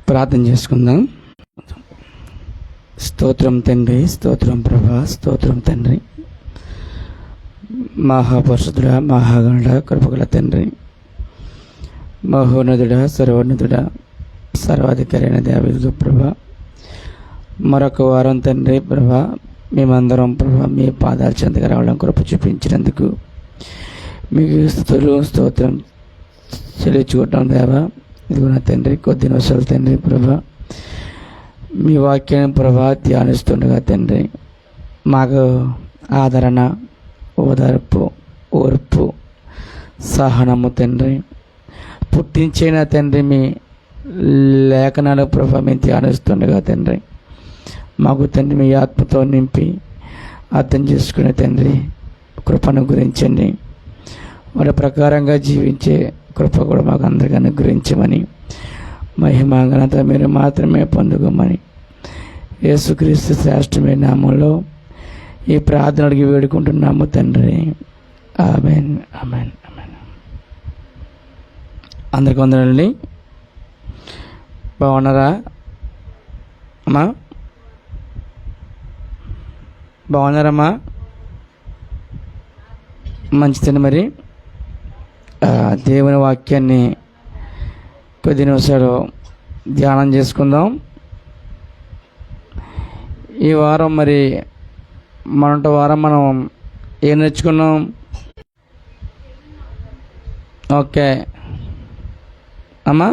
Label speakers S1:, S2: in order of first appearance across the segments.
S1: ప్రార్థన చేసుకుందాం. స్తోత్రం తండ్రి, స్తోత్రం ప్రభా, స్తోత్రం తండ్రి. మహాపరిశుద్ధుడా, మహాగణుడా, కృపగల తండ్రి, మహోన్నతుడా, సర్వోన్నతుడా, సర్వాధికారి అయిన దేవదేవుడు ప్రభా, మరొక వారం తండ్రి ప్రభా, మేమందరం ప్రభా మీ పాదాల చెంతగా రావడం కృప చూపించినందుకు మీకు స్తుతులు స్తోత్రం చెల్లించుకుంటాం దేవా. ఇదిగో నా తండ్రి, కొద్ది నిమిషాలు తండ్రి ప్రభా మీ వాక్యాన్ని ప్రభా ధ్యానిస్తుండగా తండ్రి మాకు ఆదరణ, ఓదార్పు, ఓర్పు, సహనము తండ్రి పుట్టించిన తండ్రి మీ లేఖనాలు ప్రభా మేము ధ్యానిస్తుండగా తండ్రి మాకు తండ్రి మీ ఆత్మతో నింపి అర్థం చేసుకునే తండ్రి కృపను గురించండి. వారి ప్రకారంగా జీవించే కృప కూడా మాకు అందరికీ అనుగ్రహించమని, మహిమ ఘనత మీరు మాత్రమే పొందుకోమని యేసుక్రీస్తు శ్రేష్టమైన నామంలో ఈ ప్రార్థన అడిగి వేడుకుంటున్నాము తండ్రి. ఆమేన్, ఆమేన్, ఆమేన్. అందరికీ వందనాలండి. బాగున్నారా అమ్మా? బాగున్నారమ్మా? మంచిదండి. మరి దేవుని వాక్యాన్ని కొద్ది నిమిషాలు ధ్యానం చేసుకుందాం. ఈ వారం మరి వారం మనం ఏం నేర్చుకున్నాం? ఓకే అమ్మా,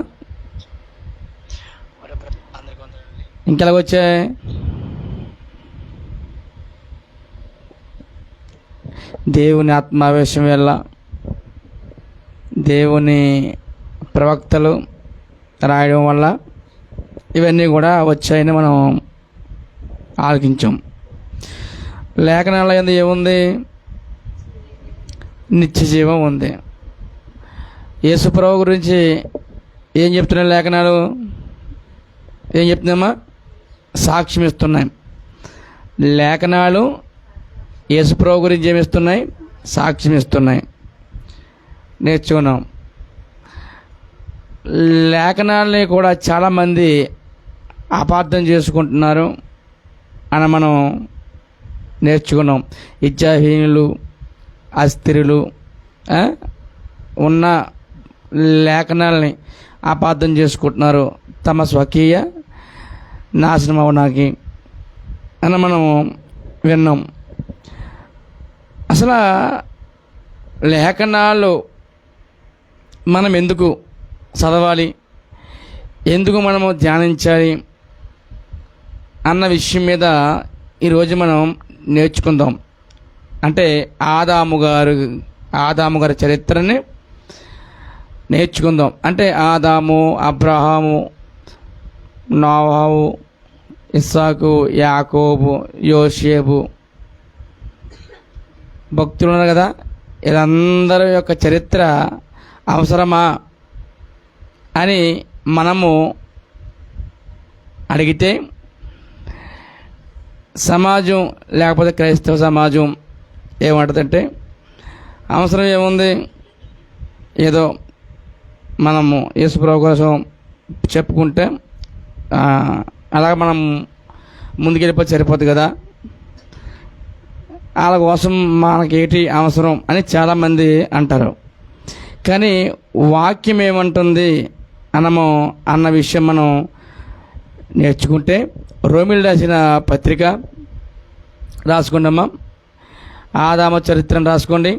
S1: ఇంకెలాగొచ్చాయి? దేవుని ఆత్మావేశం వల్ల, దేవుని ప్రవక్తలు రాయడం వల్ల ఇవన్నీ కూడా వచ్చాయని మనం ఆలకించాం. లేఖనాల యందు ఏముంది? నిత్య జీవం ఉంది. యేసుప్రభు గురించి ఏం చెప్తున్నాయి లేఖనాలు? ఏం చెప్తున్నామా? సాక్ష్యం ఇస్తున్నాయి. లేఖనాలు యేసుప్రభు గురించి ఏమిస్తున్నాయి? సాక్ష్యం ఇస్తున్నాయి. నేర్చుకున్నాం. లేఖనాలని కూడా చాలామంది అపార్థం చేసుకుంటున్నారు అని మనం నేర్చుకున్నాం. ఇచ్ఛాహీనులు, అస్థిరులు ఉన్న లేఖనాలని అపార్థం చేసుకుంటున్నారు తమ స్వకీయ నాశనం అవడానికి అని మనం విన్నాం. అసలు లేఖనాలు మనం ఎందుకు చదవాలి, ఎందుకు మనము ధ్యానించాలి అన్న విషయం మీద ఈరోజు మనం నేర్చుకుందాం. అంటే ఆదాము గారి చరిత్రని నేర్చుకుందాం. అంటే ఆదాము, అబ్రహాము, నోవాహు, ఇస్సాకు, యాకోబు, యోసేపు భక్తులు ఉన్నారు కదా, వీళ్ళందరి యొక్క చరిత్ర అవసరమా అని మనము అడిగితే సమాజం, లేకపోతే క్రైస్తవ సమాజం ఏమంటుందంటే అవసరం ఏముంది, ఏదో మనము యేసుప్రభు కోసం చెప్పుకుంటే అలాగ మనం ముందుకెళ్ళిపోతే సరిపోతుంది కదా, వాళ్ళ కోసం మనకేటి అవసరం అని చాలామంది అంటారు. కానీ వాక్యం ఏమంటుంది అన్న విషయం మనం నేర్చుకుంటే రోమిలు రాసిన పత్రిక రాసుకోండమ్మా. ఆదాము చరిత్రను రాసుకోండి.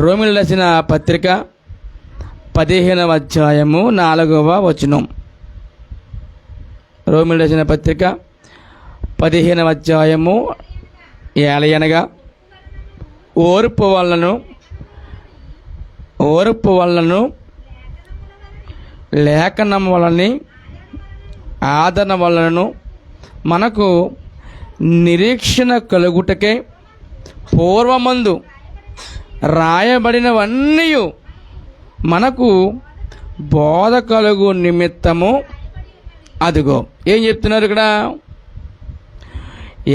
S1: రోమిలు రాసిన పత్రిక 15వ అధ్యాయము 4వ వచనం. రోమిలు రాసిన పత్రిక 15వ అధ్యాయము ఏలయనగా ఓర్పు వలనను లేఖనం వలని ఆదరణ వలనను మనకు నిరీక్షణ కలుగుటకే పూర్వమందు రాయబడినవన్నీ మనకు బోధ కలుగు నిమిత్తము. అదిగో ఏం చెప్తున్నారు ఇక్కడ?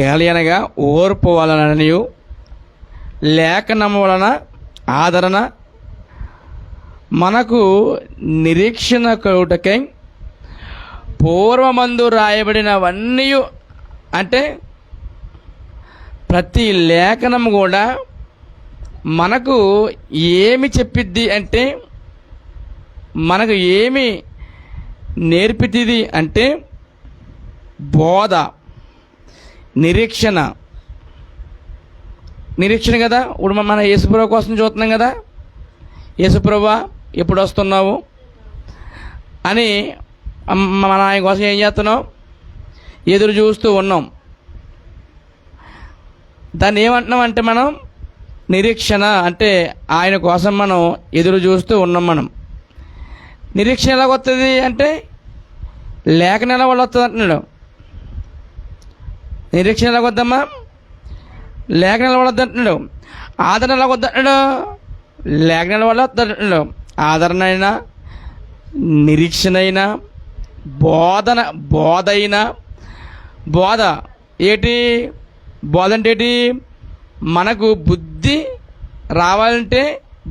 S1: ఏలయనగా ఓర్పు వలననియు లేఖనము వలన ఆదరణ మనకు నిరీక్షణ కలుగుటకై పూర్వమందు రాయబడినవన్నీ అంటే ప్రతి లేఖనం కూడా మనకు ఏమి చెప్పిద్ది అంటే, మనకు ఏమి నేర్పితిది అంటే బోధ, నిరీక్షణ కదా. ఇప్పుడు మన యేసుప్రభు కోసం చూస్తున్నాం కదా, యేసుప్రభు ఎప్పుడు వస్తున్నావు అని మన ఆయన కోసం ఏం చేస్తున్నాం, ఎదురు చూస్తూ ఉన్నాం. దాన్ని ఏమంటున్నాం అంటే మనం నిరీక్షణ, అంటే ఆయన కోసం మనం ఎదురు చూస్తూ ఉన్నాం. మనం నిరీక్షణ ఎలాగొస్తుంది అంటే లేఖనం ఎలా వాళ్ళు వస్తుంది అంటున్నాడు. నిరీక్షణ ఎలాగొద్దమ్మా, లేఖనం ఎలా వద్దు అంటున్నాడు. ఆదరణ ఎలాగొద్దు అంటున్నాడు, లేఖనాల వల్ల వద్దు అంటున్నాడు. ఆదరణ అయినా, నిరీక్షణ అయినా, బోధ అయినా. బోధ ఏంటి? బోధ అంటే ఏంటి? మనకు బుద్ధి రావాలంటే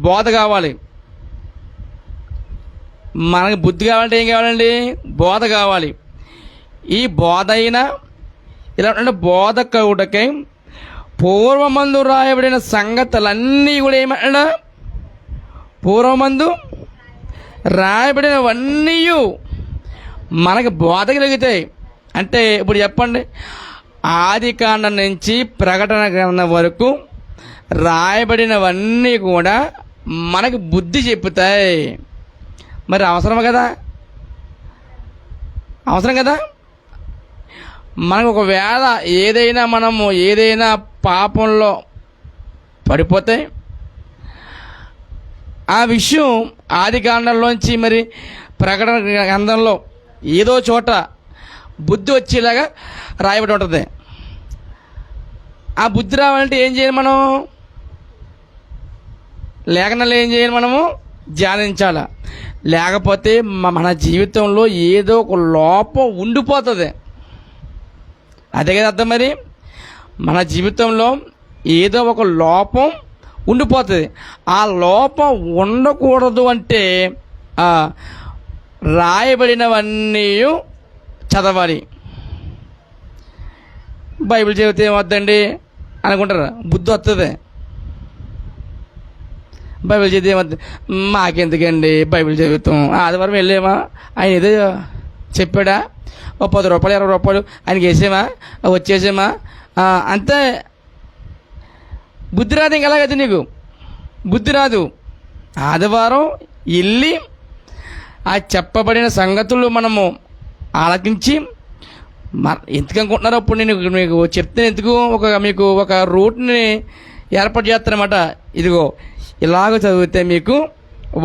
S1: బోధ కావాలి. మనకు బుద్ధి కావాలంటే ఏం కావాలండి? బోధ కావాలి. ఈ బోధ అయినా ఇలా అంటే బోధ కవుటకై పూర్వమందు రాయబడిన సంగతులన్నీ కూడా ఏమన్నా, పూర్వమందు రాయబడినవన్నీ మనకు బోధ కలిగుతాయి. అంటే ఇప్పుడు చెప్పండి, ఆది కాండం నుంచి ప్రకటన గ్రంథం వరకు రాయబడినవన్నీ కూడా మనకు బుద్ధి చెప్పుతాయి. మరి అవసరం కదా, అవసరం కదా. మనకు ఒకవేళ ఏదైనా పాపంలో పడిపోతే ఆ విషయం ఆది కాండంలోంచి మరి ప్రకటన గ్రంథంలో ఏదో చోట బుద్ధి వచ్చేలాగా రాయబడి ఉంటుంది. ఆ బుద్ధి రావాలంటే ఏం చేయాలి? మనం లేఖనాలు ఏం చేయాలి? మనము ధ్యానించాలి. లేకపోతే మన జీవితంలో ఏదో ఒక లోపం ఉండిపోతుంది. అదే కదా అర్థం. మరి మన జీవితంలో ఏదో ఒక లోపం ఉండిపోతుంది. ఆ లోపం ఉండకూడదు అంటే రాయబడినవన్నీ చదవాలి. బైబిల్ చదివితే ఏమొద్దండి అనుకుంటారు, బుద్ధి వస్తుంది. బైబిల్ చదివితే ఏమొద్దు, మాకెందుకండి బైబిల్ చదువుతాం, ఆదివారం వెళ్ళేమా, ఆయన ఏదో చెప్పాడా, ఓ 10 రూపాయలు 20 రూపాయలు ఆయనకి వేసేమా, వచ్చేసేమా, అంతే. బుద్ధి రాదు. ఇంక ఎలాగైతే నీకు బుద్ధి రాదు. ఆదివారం వెళ్ళి ఆ చెప్పబడిన సంగతులు మనము ఆలకించి, ఎందుకు అనుకుంటున్నారు? అప్పుడు నేను మీకు చెప్తే ఎందుకు మీకు ఒక రూట్ని ఏర్పాటు చేస్తానమాట. ఇదిగో ఇలాగ చదివితే మీకు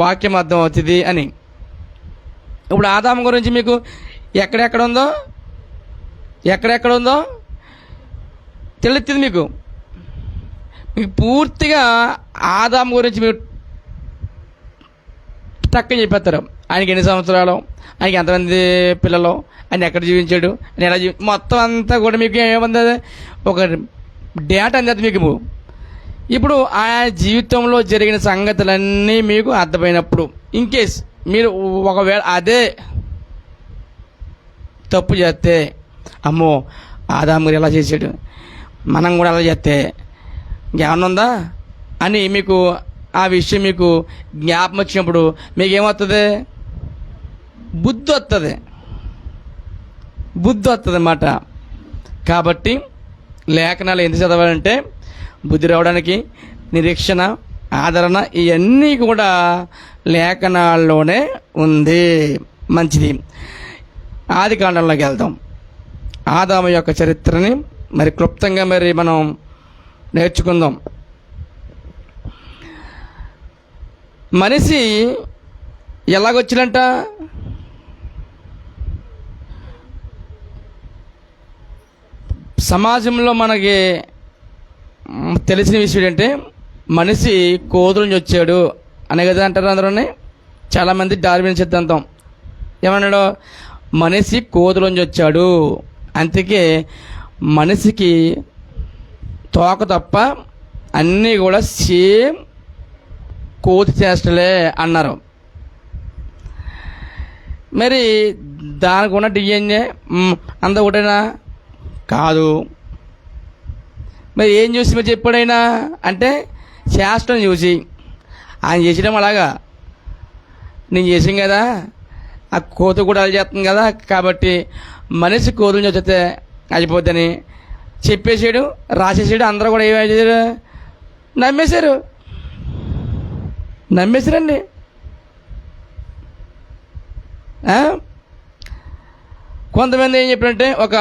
S1: వాక్యం అర్థం అవుతుంది అని. ఇప్పుడు ఆదాము గురించి మీకు ఎక్కడెక్కడ ఉందో తెలుస్తుంది. మీకు పూర్తిగా ఆదాము గురించి మీరు టక్కని చెప్పేస్తారు. ఆయనకి ఎన్ని సంవత్సరాలు, ఆయనకి ఎంతమంది పిల్లలు, ఆయన ఎక్కడ జీవించాడు, ఆయన ఎలా మొత్తం అంతా కూడా మీకు ఏముంది, ఒక డేటా అంది మీకు. ఇప్పుడు ఆ జీవితంలో జరిగిన సంగతులన్నీ మీకు అర్థమైనప్పుడు, ఇన్కేస్ మీరు ఒకవేళ అదే తప్పు చేస్తే, అమ్మో ఆదాము ఎలా చేసాడు, మనం కూడా అలా చేస్తే ఇంకేమన్నా ఉందా అని మీకు ఆ విషయం మీకు జ్ఞాపకం వచ్చినప్పుడు మీకు ఏమవుతుంది? బుద్ధి వస్తుంది అన్నమాట. కాబట్టి లేఖనాలు ఎందుకు చదవాలంటే బుద్ధి రావడానికి, నిరీక్షణ, ఆదరణ, ఇవన్నీ కూడా లేఖనాల్లోనే ఉంది. మంచిది. ఆది కాండంలోకి వెళ్దాం. ఆదాము యొక్క చరిత్రని మరి క్లుప్తంగా మరి మనం నేర్చుకుందాం. మనిషి ఎలాగొచ్చినంట? సమాజంలో మనకి తెలిసిన విషయం ఏంటంటే మనిషి కోతుల నుంచి వచ్చాడు అనే కదా అంటారు అందరూని. చాలామంది డార్విన్ సిద్ధాంతం ఏమన్నాడు? మనిషి కోతుల నుంచి వచ్చాడు, అందుకే మనిషికి తోక తప్ప అన్నీ కూడా సేమ్ కోతి చేష్టలే అన్నారు. మరి దానికి ఉన్న డిఎన్ఏ అంత ఒకటేనా? కాదు. మరి ఏం చూసి మరి చెప్పాడైనా అంటే శాస్త్రం చూసి. ఆయన చేసడం అలాగా నేను చేసాం కదా, ఆ కోత కూడా అలా చేస్తుంది కదా, కాబట్టి మనిషి కోతులు చచ్చితే అయిపోద్దని చెప్పేసాడు, రాసేసాడు. అందరూ కూడా ఏమై చేశారు? నమ్మేశారండి. కొంతమంది ఏం చెప్పారంటే ఒక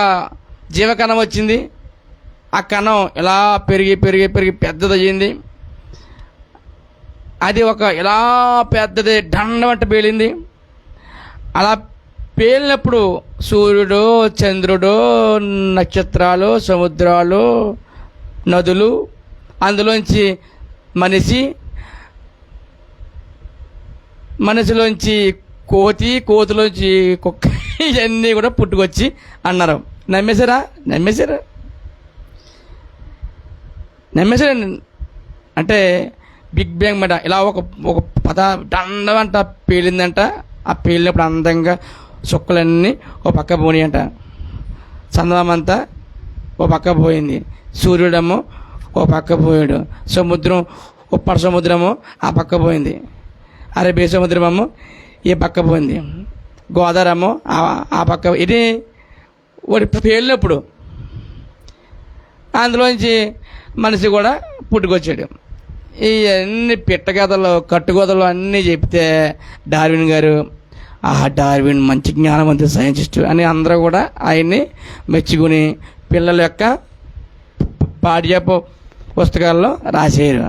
S1: జీవకణం వచ్చింది, ఆ కణం ఇలా పెరిగి పెరిగి పెరిగి పెద్దదయ్యింది, అది ఒక ఇలా పెద్దది దండమంట పేలింది. అలా పేలినప్పుడు సూర్యుడు, చంద్రుడు, నక్షత్రాలు, సముద్రాలు, నదులు, అందులోంచి మనిషిలోంచి కోతిలోంచి కుక్క, ఇవన్నీ కూడా పుట్టుకొచ్చి అన్నారు. నమ్మేశారా? అంటే బిగ్ బ్యాంగ్ మాట ఇలా ఒక దండమంట పేలిందంట. ఆ పేలినప్పుడు అందంగా చుక్కలన్నీ ఓ పక్క పోనీ అంట, చందమామంతా ఓ పక్క పోయింది, సూర్యుడేమో ఓ పక్క పోయాడు, సముద్రం ఉప్పర సముద్రము ఆ పక్క పోయింది, అరేబియా సముద్రమేమో ఈ పక్క పోయింది, గోదావరేమో ఆ పక్క. ఇది వాడి పేలినప్పుడు అందులోంచి మనిషి కూడా పుట్టుకొచ్చాడు. ఇవన్నీ పిట్టగథలు, కట్టుగోదలు అన్నీ చెప్తే డార్విన్ గారు, డార్విన్ మంచి జ్ఞానవంతుడు సైంటిస్టు అని అందరూ కూడా ఆయన్ని మెచ్చుకుని పిల్లల యొక్క పాఠ్య పుస్తకాల్లో రాసేరు.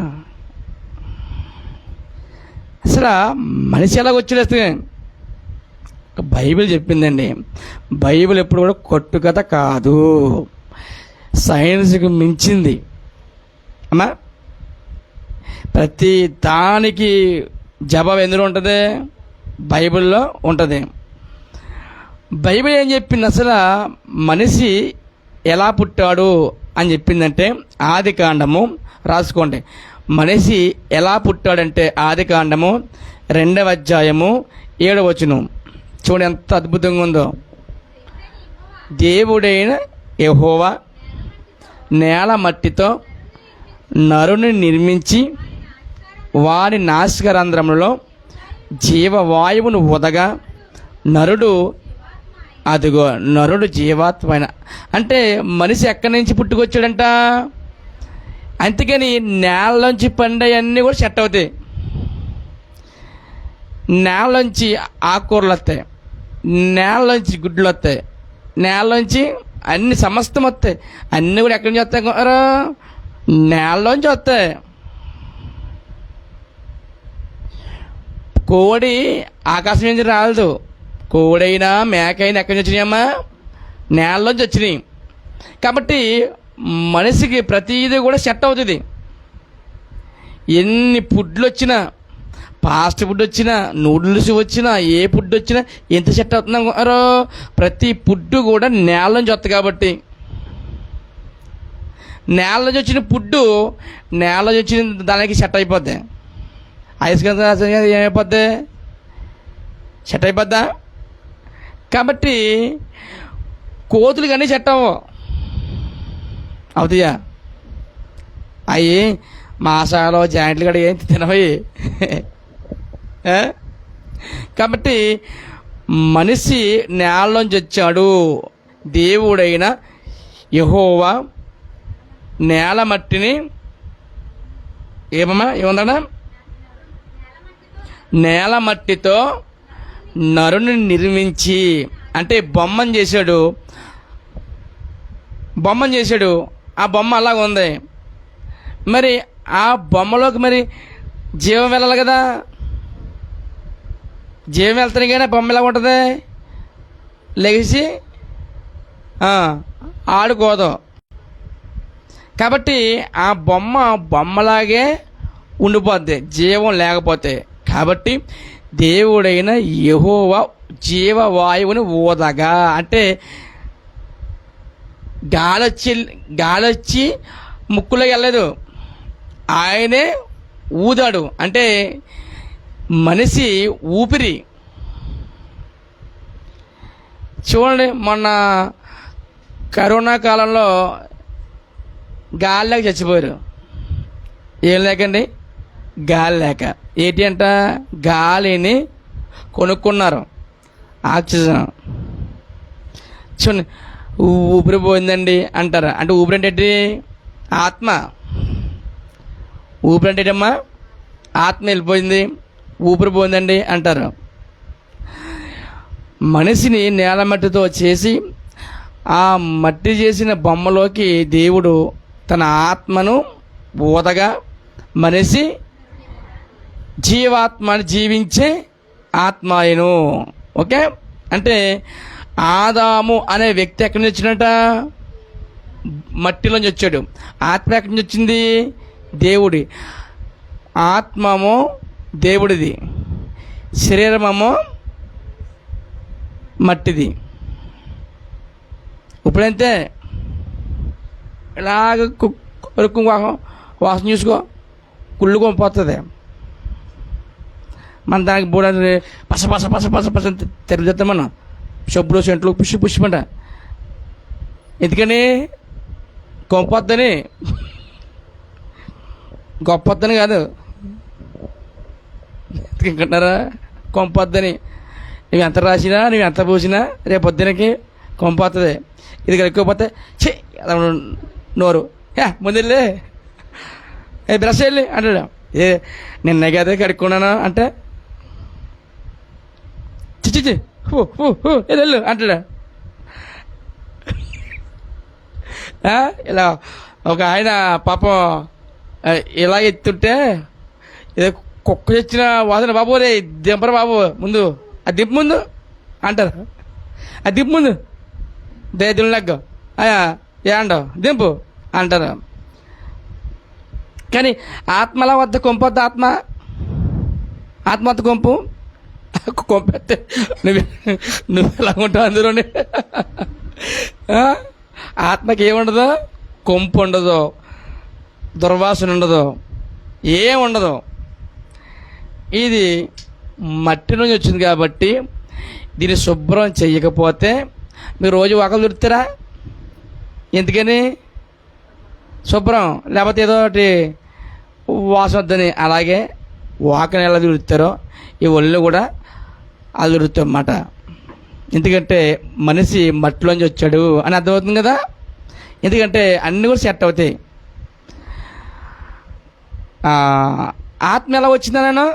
S1: అసలు మనిషి ఎలాగ వచ్చేస్తే బైబిల్ చెప్పిందండి. బైబిల్ ఎప్పుడు కూడా కట్టుకథ కాదు, సైన్స్కి మించింది అమ్మా. ప్రతి దానికి జవాబు ఎందులో ఉంటుంది? బైబిల్లో ఉంటుంది. బైబిల్ ఏం చెప్పింది? అసలు మనిషి ఎలా పుట్టాడు అని చెప్పిందంటే ఆది కాండము రాసుకోండి. మనిషి ఎలా పుట్టాడంటే ఆది కాండము 2వ అధ్యాయము 7వ వచనం చూడండి, ఎంత అద్భుతంగా ఉందో. దేవుడైన యెహోవా నేల మట్టితో నరుని నిర్మించి వారి నాసికారంధ్రములలో జీవవాయువును వదగా నరుడు జీవాత్మైన. అంటే మనిషి ఎక్కడి నుంచి పుట్టుకొచ్చాడంట? అందుకని నేలలోంచి పండేవన్నీ కూడా సెట్ అవుతాయి. నేలలోంచి ఆకుకూరలు వస్తాయి, నేలలోంచి గుడ్లు వస్తాయి, నేలలోంచి అన్ని సమస్తం వస్తాయి. అన్నీ కూడా ఎక్కడి నుంచి వస్తాయి? నేలలోంచి వస్తాయి. కోడి ఆకాశం నుంచి రాలేదు. కోడైనా మేకైనా ఎక్కడి నుంచి వచ్చినాయమ్మా? నేలలోంచి వచ్చినాయి. కాబట్టి మనిషికి ప్రతిదీ కూడా సెట్ అవుతుంది. ఎన్ని ఫుడ్లు వచ్చినా, ఫాస్ట్ ఫుడ్ వచ్చినా, నూడిల్స్ వచ్చినా, ఏ ఫుడ్ వచ్చినా ఎంత సెట్ అవుతుందో ప్రతి ఫుడ్ కూడా నేల నుంచి వస్తుంది. కాబట్టి నేల నుంచి వచ్చిన ఫుడ్ నేల నుంచి వచ్చిన దానికి సెట్ అయిపోద్ది. ఐస్ క్రీమ్ ఏమైపోద్ది? సెట్ అయిపోద్దా? కాబట్టి కోతులు కానీ సెట్ అవ్వవు, అవుతాయా? అవి మాసాలు జాయింట్లు కూడా ఏం తినవి. కాబట్టి మనిషి నేలలోంచి వచ్చాడు. దేవుడైన యెహోవా నేల మట్టిని ఏమన్నా నేల మట్టితో నరుని నిర్మించి, అంటే బొమ్మను చేశాడు. ఆ బొమ్మ అలాగ ఉంది. మరి ఆ బొమ్మలోకి మరి జీవం వెళ్ళాలి కదా. జీవం వెళ్తానే కానీ బొమ్మ ఎలా ఉంటుంది? లెగిసి ఆడుకోదు. కాబట్టి ఆ బొమ్మలాగే ఉండిపోద్ది జీవం లేకపోతే. కాబట్టి దేవుడైన యెహోవా జీవవాయువుని ఊదగా, అంటే గాలొచ్చి ముక్కులోకి వెళ్ళలేదు, ఆయనే ఊదాడు. అంటే మనిషి ఊపిరి. చూడండి, మొన్న కరోనా కాలంలో గాలి లేక చచ్చిపోయారు. ఏం లేకండి, గాలి లేక. ఏంటి అంట, గాలిని కొనుక్కున్నారు, ఆక్సిజన్. చూడండి, ఊపిరి పోయిందండి అంటారు. అంటే ఊపిరి అంటే ఏంటి? ఆత్మ. ఊపిరి అంటే ఏంటమ్మా? ఆత్మ వెళ్ళిపోయింది, ఊపిరి పోయిందండి అంటారు. మనిషిని నేల మట్టితో చేసి ఆ మట్టి చేసిన బొమ్మలోకి దేవుడు తన ఆత్మను ఊదగా మనిషి జీవాత్మని జీవించే ఆత్మాయను. ఓకే, అంటే ఆదాము అనే వ్యక్తి ఎక్కడి నుంచి వచ్చినట? మట్టిలోంచి వచ్చాడు. ఆత్మ ఎక్కడి నుంచి వచ్చింది? దేవుడి. ఆత్మమో దేవుడిది, శరీరమేమో మట్టిది. ఇప్పుడంతే, ఇలాగ కొరుకు వాసన చూసుకో, కుళ్ళు కొంపోతుంది. మన దానికి బూడ పస పస పస పస పస తిరుగుతాం మనం. సబ్బులు సెంట్లు పుష్టి పుష్పంట. ఎందుకని? కొంపొద్దని, గొప్పొద్దని కాదు, ఎందుకంటారా? కొంపొద్దని. నువ్వు ఎంత రాసినా, నువ్వు ఎంత పూసినా రేపొద్దునకి కొంపొస్తుంది. ఇది ఎక్కువపోతే ఛీ నోరు ముందెళ్ళి బ్రష్ వెళ్ళి అంటాడు. నిన్న కదా కడుక్కున్నాను అంటే చిచ్చి వెళ్ళు అంటాడు. ఇలా ఒక ఆయన పాపం ఇలా ఎత్తుంటే ఏదో కుక్క తెచ్చిన వాసన, బాబు రే దింపరు బాబు ముందు, అది దింపు ముందు అంటారు. అది దింపు ముందు, దయదులు లగ్గ ఏండో దింపు అంటారు. కానీ ఆత్మలా వద్ద కొంపొద్దు. ఆత్మ వద్ద కొంపు కొంపెత్తే నువ్వు ఎలా ఉంటావు అందులోనే. ఆత్మకి ఏముండదు, కొంపు ఉండదు, దుర్వాసన ఉండదు, ఏముండదు. ఇది మట్టి నుంచి వచ్చింది కాబట్టి దీన్ని శుభ్రం చెయ్యకపోతే మీరు రోజు వాకలు దొరుకుతారా? ఎందుకని? శుభ్రం లేకపోతే ఏదో ఒకటి వాసన వద్దని. అలాగే వాకని ఎలా దొరుకుతారో ఈ ఒళ్ళు కూడా అది దొరుకుతాయి అన్నమాట. ఎందుకంటే మనిషి మట్టిలోంచి వచ్చాడు అని అర్థమవుతుంది కదా. ఎందుకంటే అన్నీ కూడా సెట్ అవుతాయి. ఆత్మ ఎలా వచ్చిందన్నాను?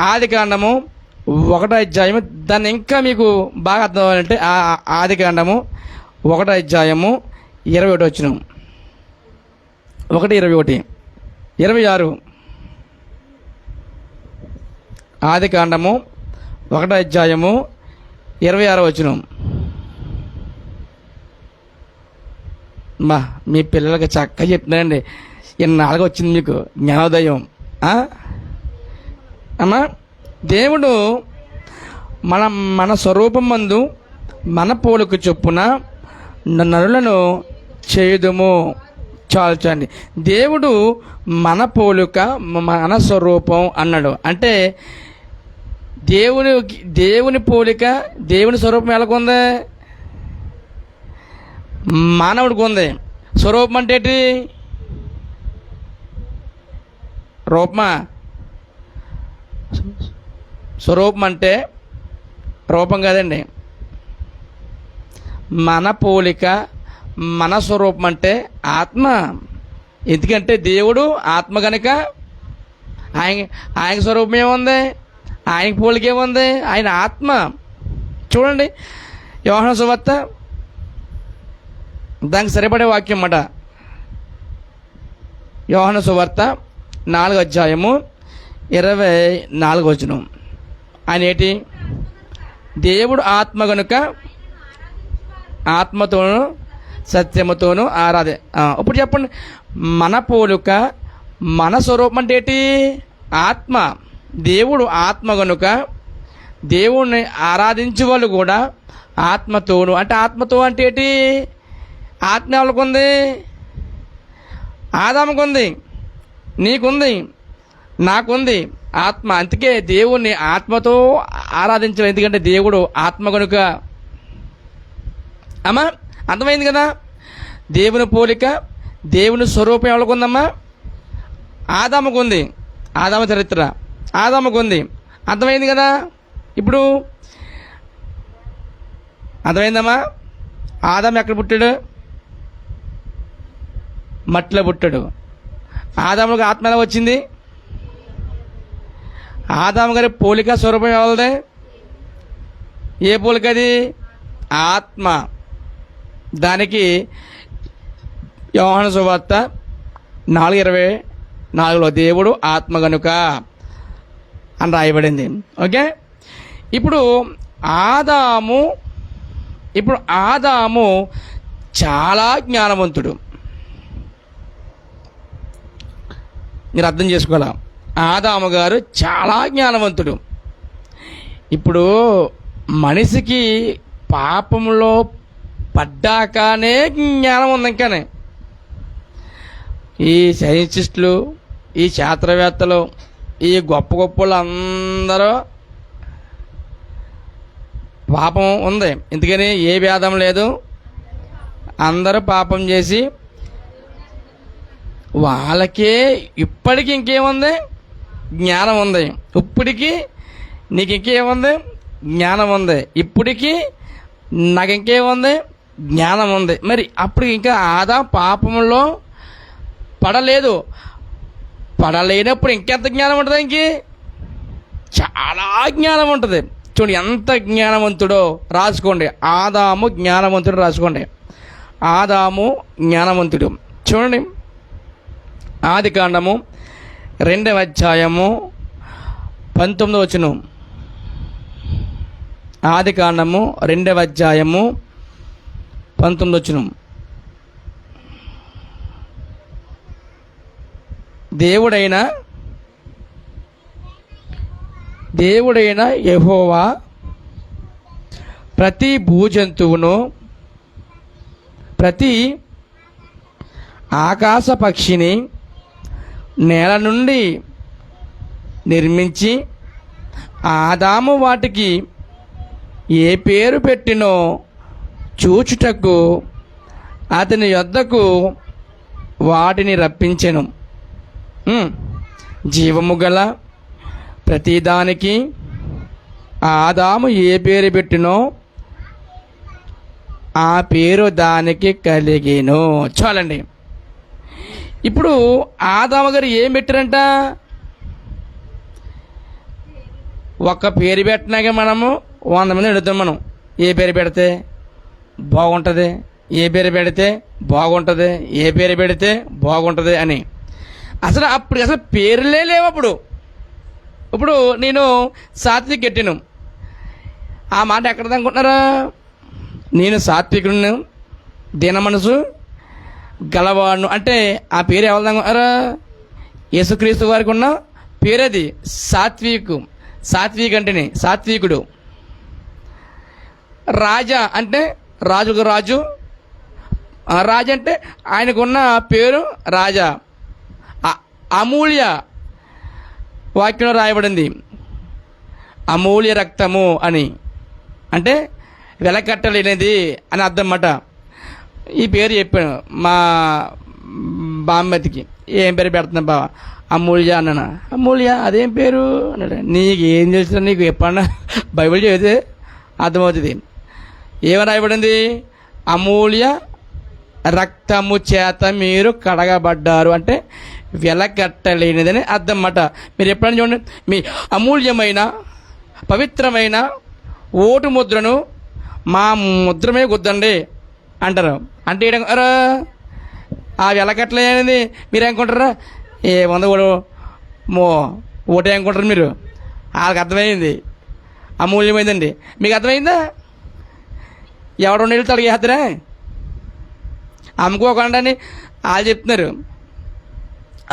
S1: ఆదికాండము 1వ అధ్యాయము. దాన్ని ఇంకా మీకు బాగా అర్థం అవ్వాలంటే ఆదికాండము 1వ అధ్యాయము 21 వచనం, 1:21, 26. ఆదికాండము 1వ అధ్యాయము 26 వచనం. మీ పిల్లలకి చక్కగా చెప్తున్నానండి. ఇన్నాళ్ళకి వచ్చింది మీకు జ్ఞానోదయం. అమ్మా, దేవుడు మన స్వరూపం మందు మన పోలిక చొప్పున నరులను చేయుదుము. చాల్చండి. దేవుడు మన పోలిక మన స్వరూపం అన్నాడు. అంటే దేవుని పోలిక, దేవుని స్వరూపం ఎలాగుంది? మానవుడికి ఉంది. స్వరూపం అంటే ఏంటి? రూపమా? స్వరూపం అంటే రూపం కాదండి. మన పోలిక మన స్వరూపం అంటే ఆత్మ. ఎందుకంటే దేవుడు ఆత్మ కనుక ఆయన స్వరూపం ఏముంది? ఆయన పోలిక ఏముంది? ఆయన ఆత్మ. చూడండి, యోహాను సువార్త దానికి సరిపడే వాక్యం అన్నమాట. యోహాను సువార్త 4వ అధ్యాయము 24 వచనం. ఆయన ఏంటి? దేవుడు ఆత్మ కనుక ఆత్మతోనూ సత్యముతోనూ ఇప్పుడు చెప్పండి, మన పోలిక మన స్వరూపం అంటే ఏంటి? ఆత్మ. దేవుడు ఆత్మ కనుక దేవుణ్ణి ఆరాధించే వాళ్ళు కూడా ఆత్మతోను. అంటే ఆత్మతో అంటే ఏంటి? ఆత్మ ఎవరికి ఉంది? ఆదాముకు ఉంది, నీకుంది, నాకుంది ఆత్మ. అందుకే దేవుణ్ణి ఆత్మతో ఆరాధించాలి. ఎందుకంటే దేవుడు ఆత్మ కనుక. అమ్మా అర్థమైంది కదా. దేవుని పోలిక దేవుని స్వరూపం ఎవరికి ఉందమ్మా? ఆదాముకు ఉంది. ఆదాము చరిత్ర ఆదాముకు ఉంది. అర్థమైంది కదా. ఇప్పుడు అర్థమైందమ్మా. ఆదాము ఎక్కడ పుట్టాడు? మట్టిలో పుట్టాడు. ఆదాముకి ఆత్మ ఎలా వచ్చింది? ఆదాము గారి పోలిక స్వరూపం ఎవరిదే? ఏ పోలిక అది? ఆత్మ. దానికి యోహాను సువార్త 4:24 దేవుడు ఆత్మ గనుక అని రాయబడింది. ఓకే. ఇప్పుడు ఆదాము చాలా జ్ఞానవంతుడు. మీరు అర్థం చేసుకోవాలా. ఆదాము గారు చాలా జ్ఞానవంతుడు. ఇప్పుడు మనిషికి పాపంలో పడ్డాకనే జ్ఞానం ఉంది. ఇంకానే ఈ సైంటిస్టులు, ఈ శాస్త్రవేత్తలు, ఈ గొప్ప గొప్పలు అందరూ పాపం ఉంది. ఎందుకని ఏ భేదం లేదు, అందరూ పాపం చేసి వాళ్ళకే ఇప్పటికి ఇంకేముంది? జ్ఞానం ఉంది. ఇప్పటికీ నీకు ఇంకేముంది? జ్ఞానం ఉంది. ఇప్పటికీ నాకు ఇంకేముంది? జ్ఞానం ఉంది. మరి అప్పుడు ఇంకా పాపంలో పడలేదు. పడలేనప్పుడు ఇంకెంత జ్ఞానం ఉంటుంది? ఇంక చాలా జ్ఞానం ఉంటుంది. చూడండి ఎంత జ్ఞానవంతుడో రాసుకోండి. ఆదాము జ్ఞానవంతుడు రాసుకోండి. ఆదాము జ్ఞానవంతుడు. చూడండి ఆదికాండము 2వ అధ్యాయము 19వ వచనం. ఆదికాండము 2వ అధ్యాయము 19వ వచనం. దేవుడైన యెహోవా ప్రతి భూజంతువును ప్రతి ఆకాశ పక్షిని నేల నుండి నిర్మించి ఆదాము వాటికి ఏ పేరు పెట్టినో చూచుటకు అతని యొద్దకు వాటిని రప్పించెను. జీవము గల ప్రతిదానికి ఆదాము ఏ పేరు పెట్టినో ఆ పేరు దానికి కలిగేను. చాలండి. ఇప్పుడు ఆదాము గారు ఏం పెట్టారంట? ఒక్క పేరు పెట్టినాక మనము 100 మంది అడుగుతాం. మనం ఏ పేరు పెడితే బాగుంటుంది, ఏ పేరు పెడితే బాగుంటుంది, ఏ పేరు పెడితే బాగుంటుంది అని. అసలు పేర్లే లేవు. ఇప్పుడు నేను సాత్విక్ పెట్టాను. ఆ మాట ఎక్కడ అనుకుంటున్నారా? నేను సాత్వికుడును, దీన మనసు గలవాడును అంటే ఆ పేరు ఎవరు అనుకుంటున్నారా? యేసుక్రీస్తు వారికి ఉన్న పేరది సాత్విక్ అంటేనే సాత్వికుడు. రాజా అంటే రాజుకు రాజు. రాజు అంటే ఆయనకున్న పేరు రాజా. అమూల్య వాక్యంలో రాయబడింది అమూల్య రక్తము అని, అంటే వెలకట్టలేనిది అని అర్థం అన్నమాట. ఈ పేరు చెప్పాను మా బామ్మతికి. ఏం పేరు పెడుతున్నా బావ? అమూల్య అన్నాను. అమూల్య అదేం పేరు అన్నాడు. నీకు ఏం తెలుసు, నీకు ఎప్పుడన్నా బైబిల్ చదివితే అర్థమవుతుంది. ఏమని రాయబడింది? అమూల్య రక్తము చేత మీరు కడగబడ్డారు అంటే వెలకట్టలేనిదని అర్థం అన్నమాట. మీరు ఎప్పుడైనా చూడండి, మీ అమూల్యమైన పవిత్రమైన ఓటు ముద్రను మా ముద్రమే గుద్దండి అంటారు. అంటే ఏంటారా? ఆ వెలకట్టలేనిది మీరు అనుకుంటారా? ఏముంది ఓటు అనుకుంటారు మీరు. వాళ్ళకి అర్థమైంది అమూల్యమైందండి. మీకు అర్థమైందా? ఎవరు 2 ఏళ్ళు తడిగేస్తారా? అమ్ముకోకుండా అని వాళ్ళు చెప్తున్నారు.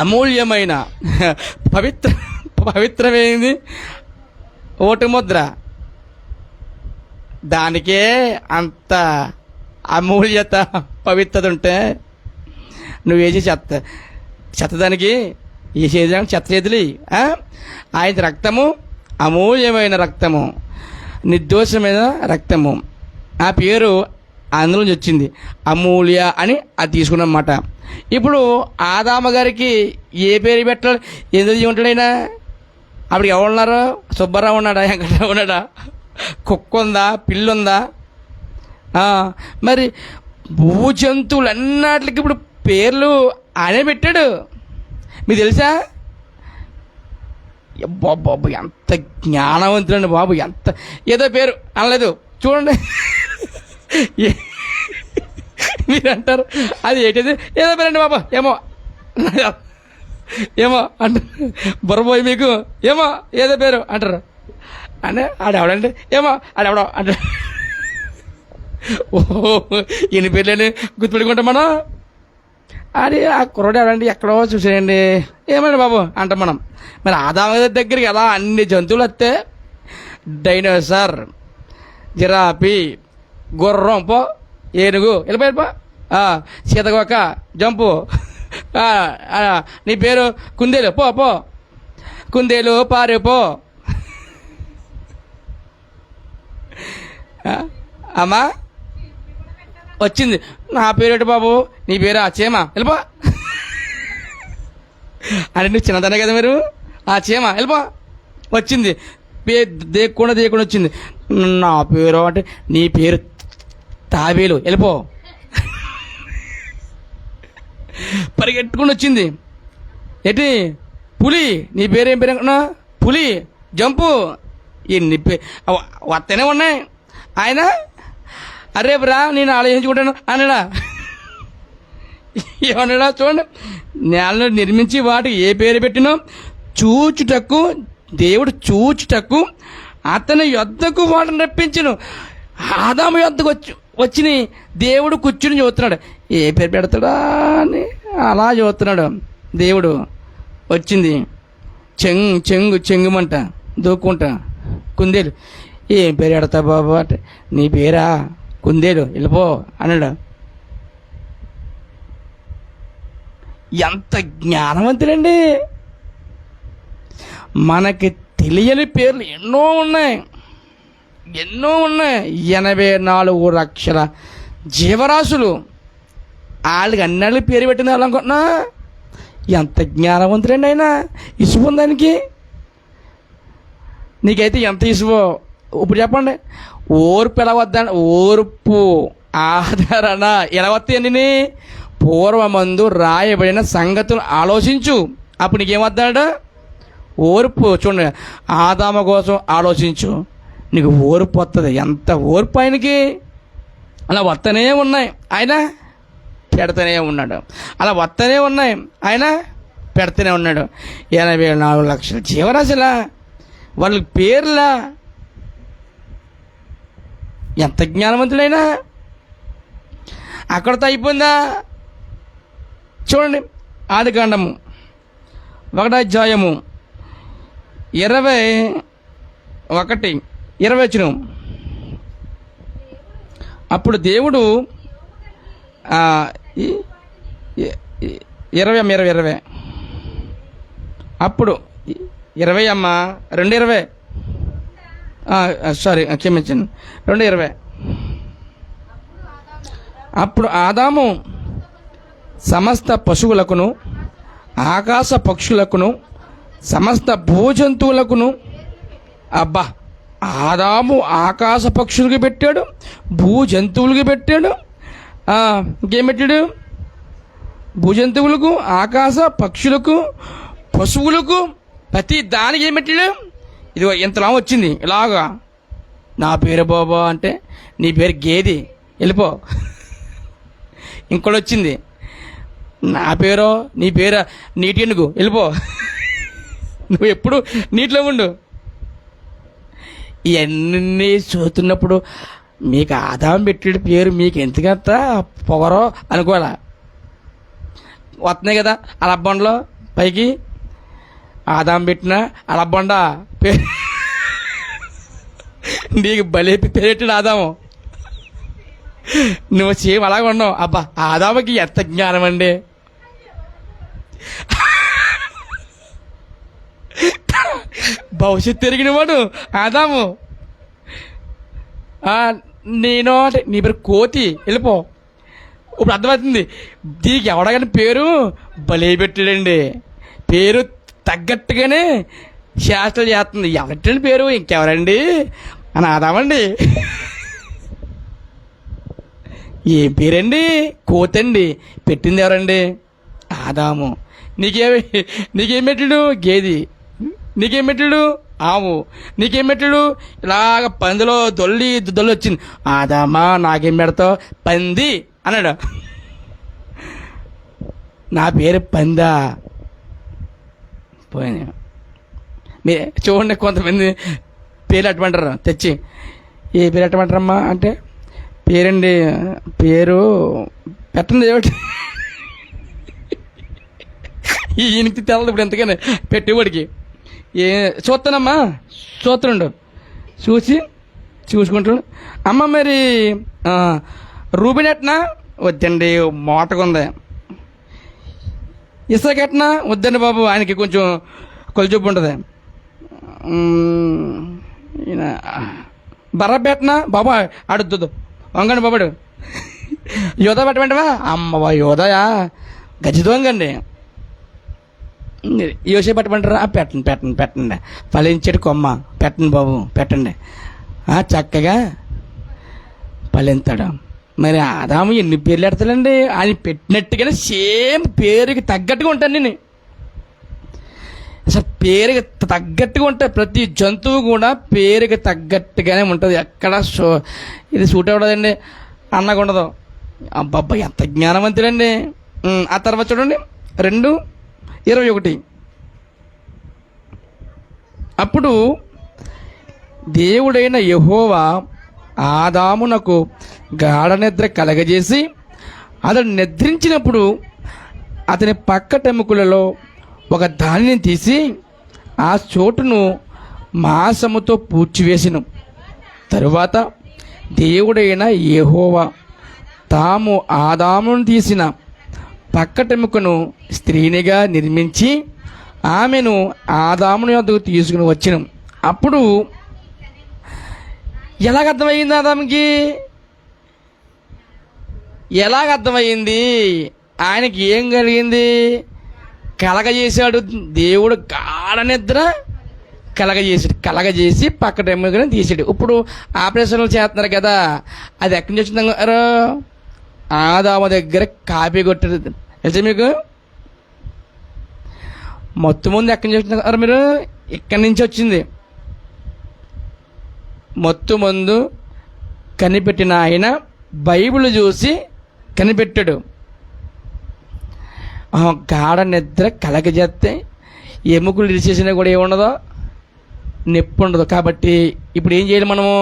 S1: అమూల్యమైన పవిత్రమైంది ఓటు ముద్ర, దానికే అంత అమూల్యత పవిత్రత ఉంటే నువ్వేసి చెత్తదానికి ఏ చేద్దాం? చెత్త చేతులు. ఆయన రక్తము అమూల్యమైన రక్తము, నిర్దోషమైన రక్తము. ఆ పేరు అందులోంచి వచ్చింది అమూల్య అని అది తీసుకున్నమాట. ఇప్పుడు ఆదామ గారికి ఏ పేరు పెట్టాలి? ఎందుకు ఉంటాడైనా? అప్పుడు ఎవరున్నారు? సుబ్బారావు ఉన్నాడా? వెంకటరావు ఉన్నాడా? కుక్క ఉందా? పిల్లి ఉందా? మరి భూజంతువులు అన్నిటికి ఇప్పుడు పేర్లు ఆయనే పెట్టాడు. మీకు తెలుసా? బాబు ఎంత జ్ఞానవంతులండి బాబు! ఎంత ఏదో పేరు అనలేదు చూడండి. మీరు అంటారు అది ఏంటిది? ఏదో పేరండి బాబు, ఏమో ఏమో అంటారు. బుర్రపోయి మీకు ఏమో ఏదో పేరు అంటారు. అంటే ఆడెవడండి? ఏమో ఆడెవడో అంటారు. ఓహో, ఎన్ని పేర్లని గుర్తుపెట్టుకుంటాం మనం. అది ఆ కుర్రోడు ఎవడండి? ఎక్కడో చూసేయండి, ఏమండి బాబు అంటాం మనం. మరి ఆదామ దగ్గరికి ఎలా అన్ని జంతువులు వస్తే డైనోసార్, జిరాఫీ, గుర్రం పో, ఏనుగు వెళ్ళిపోయారు, సీతకొక జంపు, నీ పేరు కుందేలు పో పో, కుందేలు పారే పో. అమ్మా వచ్చింది, నా పేరేంటి బాబు? నీ పేరు చీమ, వెళ్ళిపో. అంటే నువ్వు చిన్నదనే కదా మీరు, చీమ వెళ్ళిపో. వచ్చింది దేకుండా వచ్చింది, నా పేరు అంటే నీ పేరు తాబేలు, వెళ్ళిపో. పరిగెట్టుకుని వచ్చింది ఏంటి? పులి, నీ పేరేం పేరు అనుకున్నా? పులి, జంపు. ఎన్ని వస్తూనే ఉన్నాయి. ఆయన అరే బ్రా నేను ఆలోచించుకుంటాను అన్నాడా? ఏమన్నాడా? చూడండి, నేలను నిర్మించి వాటికి ఏ పేరు పెట్టినో చూచుటకు, దేవుడు చూచుటకు అతని యొద్దకు వాటిని రప్పించును. ఆదాము యొద్దకు వచ్చిన దేవుడు కూర్చుని చూస్తున్నాడు, ఏ పేరు పెడతాడా అని అలా చూస్తున్నాడు. దేవుడు వచ్చింది, చెంగుమంట దూక్కుంటా, కుందేలు. ఏం పేరు పెడతా బాబు అంటే, నీ పేరా కుందేలు, వెళ్ళిపో అన్నాడు. ఎంత జ్ఞానవంతుడండి! మనకి తెలియని పేర్లు ఎన్నో ఉన్నాయి. 84 లక్షల జీవరాశులు, వాళ్ళకి అన్నిళ్ళకి పేరు పెట్టింది అనుకుంటున్నా. ఎంత జ్ఞానవంతుడండి ఆయన! ఇసుపు దానికి. నీకైతే ఎంత ఇసువో ఇప్పుడు చెప్పండి. ఓర్పు ఎలా వద్దండి? ఓర్పు ఆదరణ ఎలా వస్తాయండి? పూర్వమందు రాయబడిన సంగతులు ఆలోచించు, అప్పుడు నీకేమొద్దాడ? ఓర్పు. చూడండి, ఆదామ కోసం ఆలోచించు, నీకు ఓర్పు వస్తుంది. ఎంత ఓర్పు ఆయనకి! అలా వస్తూనే ఉన్నాయి, ఆయన పెడతానే ఉన్నాడు. అలా వస్తూనే ఉన్నాయి, ఆయన పెడతానే ఉన్నాడు. 84 లక్షల జీవరాశులా, వాళ్ళకి పేర్లా. ఎంత జ్ఞానవంతుడైనా! అక్కడితో అయిపోయిందా? చూడండి, ఆదికాండము 1వ అధ్యాయము 21-20. అప్పుడు దేవుడు 20 అప్పుడు 20 అమ్మా 2:20 సారీ క్షమించండి 2:20. అప్పుడు ఆదాము సమస్త పశువులకును, ఆకాశ పక్షులకును, సమస్త భూజంతువులకును, అబ్బా, ఆదాము ఆకాశ పక్షులకి పెట్టాడు, భూజంతువులకి పెట్టాడు, ఇంకేం పెట్టాడు? భూజంతువులకు, ఆకాశ పక్షులకు, పశువులకు, ప్రతి దానికి ఏం పెట్టాడు? ఇది ఇంతలా వచ్చింది ఇలాగా, నా పేరు బాబా అంటే నీ పేరు గేది, వెళ్ళిపో. ఇంకోటి వచ్చింది, నా పేరో నీ పేరు నీటి ఎందుకు, వెళ్ళిపో. నువ్వు ఎప్పుడు నీటిలో ఉండు. ఇవన్నీ చూస్తున్నప్పుడు మీకు ఆదాం పెట్టే పేరు మీకు ఎందుకంత పొగరో అనుకోవాలా. వస్తున్నాయి కదా అలబ్బండలో పైకి, ఆదాం పెట్టిన అలబ్బండ పేరు నీకు భలే పేరెట్టాడు ఆదాము. నువ్వు సేమ్ అలాగే ఉన్నావు. అబ్బా, ఆదాముకి ఎంత జ్ఞానం అండి! భవిష్యత్తు తిరిగిన వాడు ఆదాము. నేను అంటే నీ పేరు కోతి, వెళ్ళిపో. ఇప్పుడు అర్థమవుతుంది దీనికి ఎవడగానే పేరు భలే పెట్టాడండి. పేరు తగ్గట్టుగానే శాస్త్రం చేస్తుంది. ఎవరండి పేరు, ఇంకెవరండి అని ఆదామండి. ఏం పేరండి? కోతండి. పెట్టింది ఎవరండి? ఆదాము. నీకేం పెట్టాడు? గేది. నీకేం పెట్టాడు? ఆవు. నీకేం పెట్టాడు? ఇలాగ పందిలో దొల్లి వచ్చింది. ఆదామా నాకేం పెడతావు? పంది అన్నాడు. నా పేరు పందా. పోయింది. మీరు చూడండి, కొంతమంది పేర్లు అట్టమంటారు తెచ్చి. ఏ పేరు అట్టమంటారమ్మా అంటే, పేరండి, పేరు పెట్టండి ఏమిటి. ఈయనకి తెలదు ఇప్పుడు ఎంతగానే పెట్టేవాడికి. చూస్తానమ్మా, చూస్తుండు, చూసుకుంటాడు. అమ్మ మరి రూబిన్ ఎట్నా? వద్దండి, మోటగా ఉంది. ఇసాక్ ఎట్నా? వద్దండి బాబు, ఆయనకి కొంచెం కొలిచూపు ఉంటుంది. ఈయన బర్రబ్బ ఎట్నా? బాబా ఆడుద్దు, వంగండి బాబాడు. యోధ పెట్టమంటవా? అమ్మవా యోధయా గజ్జి దొంగండి. యోసే పెట్టమంటారా? పెట్టండి. ఫలించేటి కొమ్మ పెట్టండి బాబు, పెట్టండి. చక్కగా ఫలింతాడు. మరి ఆదాము ఎన్ని పేర్లు పెడతాడండి? ఆయన పెట్టినట్టుగానే సేమ్ పేరుకి తగ్గట్టుగా ఉంటాను నేను. అసలు పేరుకి తగ్గట్టుగా ఉంటాయి. ప్రతి జంతువు కూడా పేరుకి తగ్గట్టుగానే ఉంటుంది. ఎక్కడ ఇది సూట్ అవ్వదండి, అన్నగా ఉండదు. అబ్బబ్బా ఎంత జ్ఞానవంతుడండి. ఆ తర్వాత చూడండి 2:21. అప్పుడు దేవుడైన యెహోవా ఆదామునకు గాఢ నిద్ర కలగజేసి అతడు నిద్రించినప్పుడు అతని పక్కటెముకలలో ఒక దానిని తీసి ఆ చోటును మాంసముతో పూడ్చివేసెను. తరువాత దేవుడైన యెహోవా తాము ఆదామును తీసిన పక్కటెముకను స్త్రీనిగా నిర్మించి ఆమెను ఆదాముని వద్దకు తీసుకుని వచ్చెను. అప్పుడు ఎలాగర్థమైంది ఆదాముకి? ఎలాగర్థమైంది? ఆయనకి ఏం కలిగింది? కలగజేశాడు దేవుడు. గాఢ నిద్ర కలగజేసి పక్కటెముకను తీసాడు. ఇప్పుడు ఆపరేషన్లు చేస్తున్నారు కదా, అది ఎక్కడి నుంచి వచ్చింది? ఆదాము దగ్గర కాపీ కొట్టారు. తెలుసా మీకు? మొత్తం ముందు ఎక్కడి నుంచి వచ్చినారు మీరు? ఇక్కడి నుంచి వచ్చింది. మొత్తం ముందు కనిపెట్టిన ఆయన బైబిల్ చూసి కనిపెట్టాడు. గాఢ నిద్ర కలగజేస్తే ఎముకలు ఇరిచేసినా కూడా ఏముండదో, నొప్పి ఉండదు. కాబట్టి ఇప్పుడు ఏం చేయాలి మనము?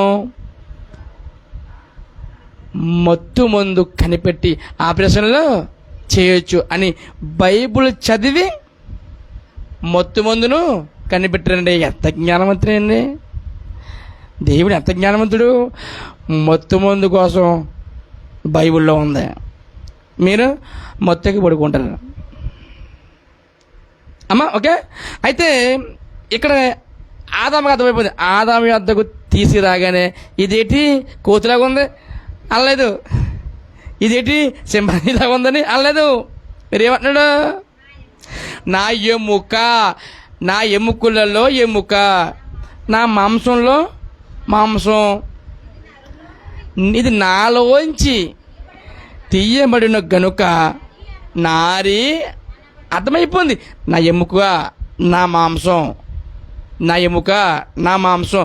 S1: మత్తు మందు కనిపెట్టి ఆపరేషన్లో చేయొచ్చు అని బైబుల్ చదివి మత్తు మందును కనిపెట్టారండి. ఎంత జ్ఞానవంతుడండి దేవుడు, ఎంత జ్ఞానవంతుడు. మత్తు మందు కోసం బైబిల్లో ఉంది. మీరు మత్తుకి పడుకుంటారు అమ్మా. ఓకే, అయితే ఇక్కడ ఆదాముకి అర్థమైపోయింది. ఆదాము వద్దకు తీసి రాగానే ఇదేంటి కోతిలాగా ఉంది అనలేదు, ఇదేంటి సింహానిలాగా ఉందని అనలేదు. మీరేమంటున్నాడు? నా ఎముకలలో ఎముక, నా మాంసంలో మాంసం, ఇది నాలోంచి తీయబడిన గనుక నారి. అర్థమైపోయింది. నా ఎముక నా మాంసం, నా ఎముక నా మాంసం.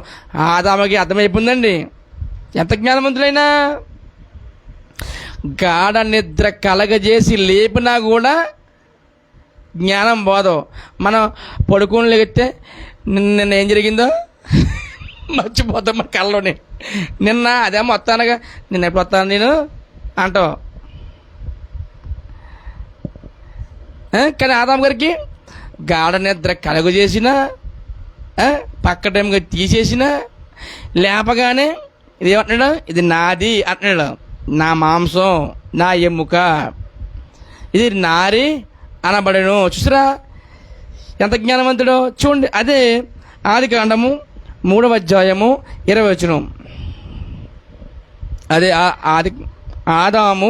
S1: ఆదాముకి అర్థమైపోయిందండి. ఎంత జ్ఞానవంతులైనా. గాఢ నిద్ర కలగజేసి లేపినా కూడా జ్ఞానం పోదు. మనం పడుకొని లేగితే నిన్న ఏం జరిగిందో మర్చిపోతాం మన కళ్ళలోనే. నిన్న అదే మొత్తానగా నిన్న ఎప్పుడు వస్తాను నేను అంటావు. కానీ ఆదాము గారికి గాఢ నిద్ర కలుగు చేసిన, పక్క టైంగా తీసేసిన, లేపగానే ఇది ఏమంటున్నాడు? ఇది నాది అంటున్నాడు. నా మాంసం, నా ఎముక, ఇది నారి అనబడను. చూసారా ఎంత జ్ఞానవంతుడో చూడండి. అదే ఆదికాండము 3వ అధ్యాయము 20 వచనం. అదే ఆది ఆదాము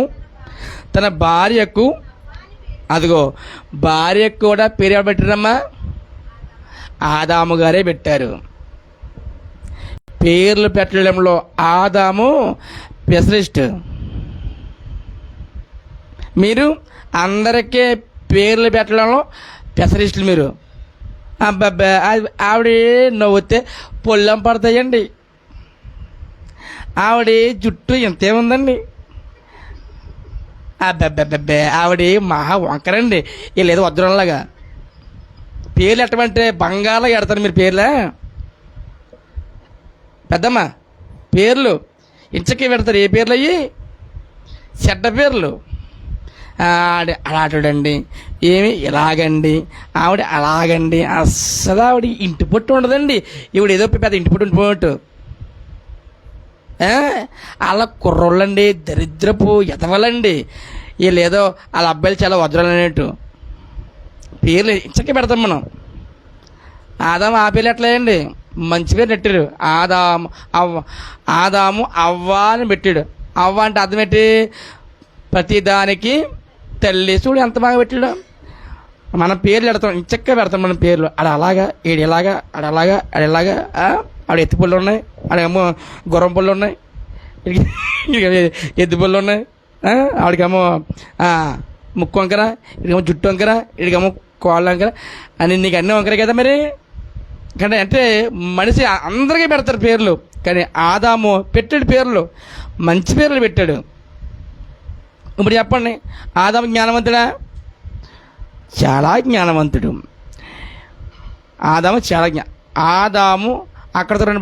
S1: తన భార్యకు, అదిగో భార్యకు కూడా పేరు ఎవరు పెట్టారమ్మా? ఆదాము గారే పెట్టారు. పేర్లు పెట్టడంలో ఆదాము స్పెషలిస్ట్. మీరు అందరికీ పేర్లు పెట్టడంలో స్పెషలిస్టులు మీరు. అబ్బాబ్బా ఆవిడ నవ్వుతే పొల్లం పడతాయండి, ఆవిడ జుట్టు ఎంతేముందండి, అబ్బాబ్బా ఆవిడ మహా వంకరండి, వీళ్ళేదో వజ్రంలాగా. పేర్లు ఎట్టమంటే బంగాళ ఎడతారు మీరు పేర్లే పెద్దమ్మ. పేర్లు ఇంచకే పెడతారు. ఏ పేర్లు అయ్యి? చెడ్డ పేర్లు. అలాంటిడండి, ఏమి ఇలాగండి, ఆవిడ అలాగండి. అస్సలు ఆవిడ ఇంటి పొట్టు ఉండదండి, ఈవిడ ఏదో పెద్ద ఇంటి పొట్టు ఉండిపోయినట్టు. అలా కుర్రోళ్ళండి, దరిద్రపు ఎదవలండి వీళ్ళు, ఏదో వాళ్ళ అబ్బాయిలు చాలా వజ్రాలు అనేట్టు పేర్లు ఇంచకే పెడతాం మనం. ఆదాము ఆ పేర్లు ఎట్లాయండి? మంచి పేరు పెట్టాడు. ఆదాము అవ్వ అని పెట్టాడు. అవ్వ అంటే అర్థం ఏంటి? ప్రతిదానికి తల్లి. చూడు ఎంత బాగా పెట్టాడు. మన పేర్లు పెడతాం, ఇంచక్క పెడతాం మన పేర్లు. అలాగా, ఈడు ఇలాగా, అలాగా, ఇలాగా. ఆవిడ ఎత్తి పళ్ళు ఉన్నాయి, ఆడేమో గుర్రం పళ్ళు ఉన్నాయి, ఎద్దు పళ్ళు ఉన్నాయి. ఆవిడకేమో ముక్కు వంకర, ఇడికేమో జుట్టు వంకర, ఇడికేమో కోళ్ళ వంకర అని. నీకు అన్నీ వంకరే కదా మరి. కానీ అంటే మనిషి అందరికీ పెడతారు పేర్లు, కానీ ఆదాము పెట్టాడు పేర్లు, మంచి పేర్లు పెట్టాడు. ఇప్పుడు చెప్పండి, ఆదాము జ్ఞానవంతుడా? చాలా జ్ఞానవంతుడు. ఆదాము చాలా ఆదాము అక్కడతో రెండు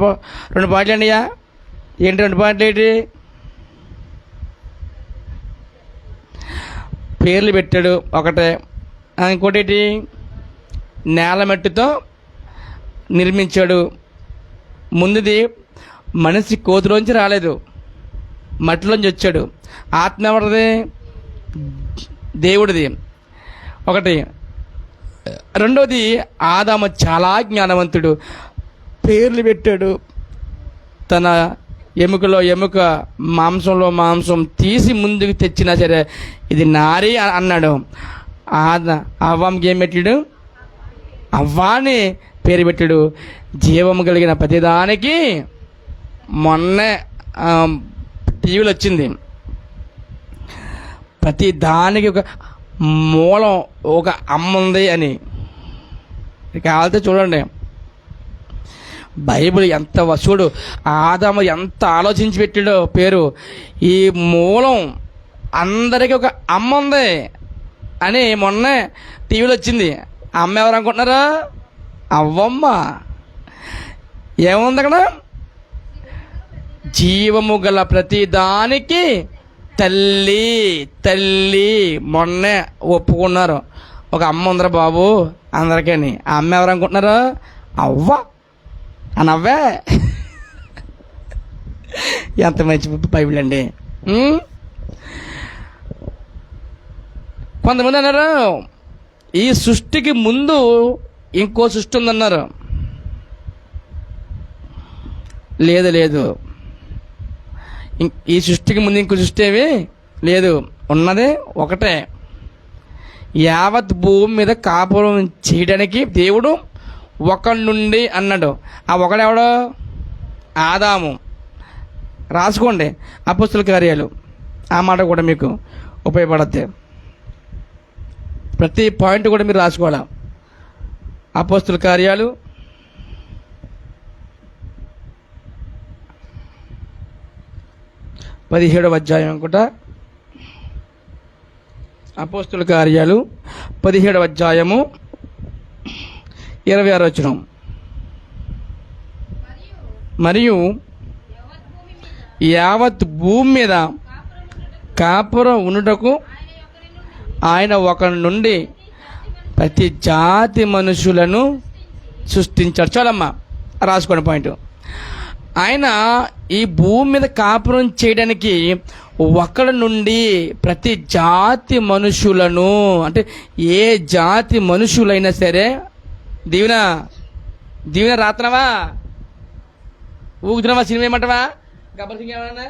S1: పాయింట్లు అండియా. ఏంటి రెండు పాయింట్లు? ఏంటి? పేర్లు పెట్టాడు ఒకటే. ఇంకోటి ఏంటి? నేల మట్టితో నిర్మించాడు. ముందుది మనిషి కోతిలోంచి రాలేదు, మట్టిలోంచి వచ్చాడు. ఆత్మ ఎవరిది? దేవుడిది ఒకటి. రెండోది ఆదాము చాలా జ్ఞానవంతుడు, పేర్లు పెట్టాడు. తన ఎముకలో ఎముక, మాంసంలో మాంసం తీసి ముందుకు తెచ్చినా సరే ఇది నారి అన్నాడు. అవ్వంకి ఏం పెట్టాడు? అవ్వాని పేరు పెట్టాడు. జీవము కలిగిన ప్రతిదానికి మొన్నే టీవీలో వచ్చింది, ప్రతి దానికి ఒక మూలం, ఒక అమ్మ ఉంది అని. కావాలంటే చూడండి, బైబిల్ ఎంత వసుడు, ఆదాము ఎంత ఆలోచించి పెట్టాడో పేరు. ఈ మూలం అందరికీ ఒక అమ్మ ఉంది అని మొన్నే టీవీలో వచ్చింది. అమ్మ ఎవరు అనుకుంటున్నారా? అవ్వమ్మ. ఏముంది అక్కడ? జీవము గల ప్రతి దానికి తల్లి. తల్లి మొన్నే ఒప్పుకున్నారు, ఒక అమ్మ ఉందరా బాబు అందరికని. ఆ అమ్మ ఎవరు అనుకుంటున్నారు? అవ్వ అని. అవ్వే ఎంత మంచి బైబిల్ అండి. కొంతమంది అన్నారు ఈ సృష్టికి ముందు ఇంకో సృష్టి ఉందన్నారు. లేదు లేదు, ఈ సృష్టికి ముందు ఇంకో సృష్టి ఏమి లేదు, ఉన్నదే ఒకటే. యావత్ భూమి మీద కాపురం చేయడానికి దేవుడు ఒకడి నుండి అన్నాడు. ఆ ఒకడెవడో? ఆదాము. రాసుకోండి అపొస్తలుల కార్యాలు, ఆ మాట కూడా మీకు ఉపయోగపడద్ది. ప్రతి పాయింట్ కూడా మీరు రాసుకోవాలి. అపొస్తలుల కార్యాలు 17వ అధ్యాయం అనుకుంటా. అపొస్తలుల కార్యాలు 17వ అధ్యాయము 26వ వచనం. మరియు యావత్ భూమి మీద కాపురం ఉండుటకు ఆయన ఒకరి నుండి ప్రతి జాతి మనుషులను సృష్టించాడు. చాలమ్మా రాసుకోండి పాయింట్. ఆయన ఈ భూమి మీద కాపురం చేయడానికి ఒకడి నుండి ప్రతి జాతి మనుషులను, అంటే ఏ జాతి మనుషులైనా సరే, దీవెన దీవెన రాత్రవా ఊగుతున్నావా, సినిమా ఏమంటావా, గబ్బర్ సింగ్ ఏమన్నా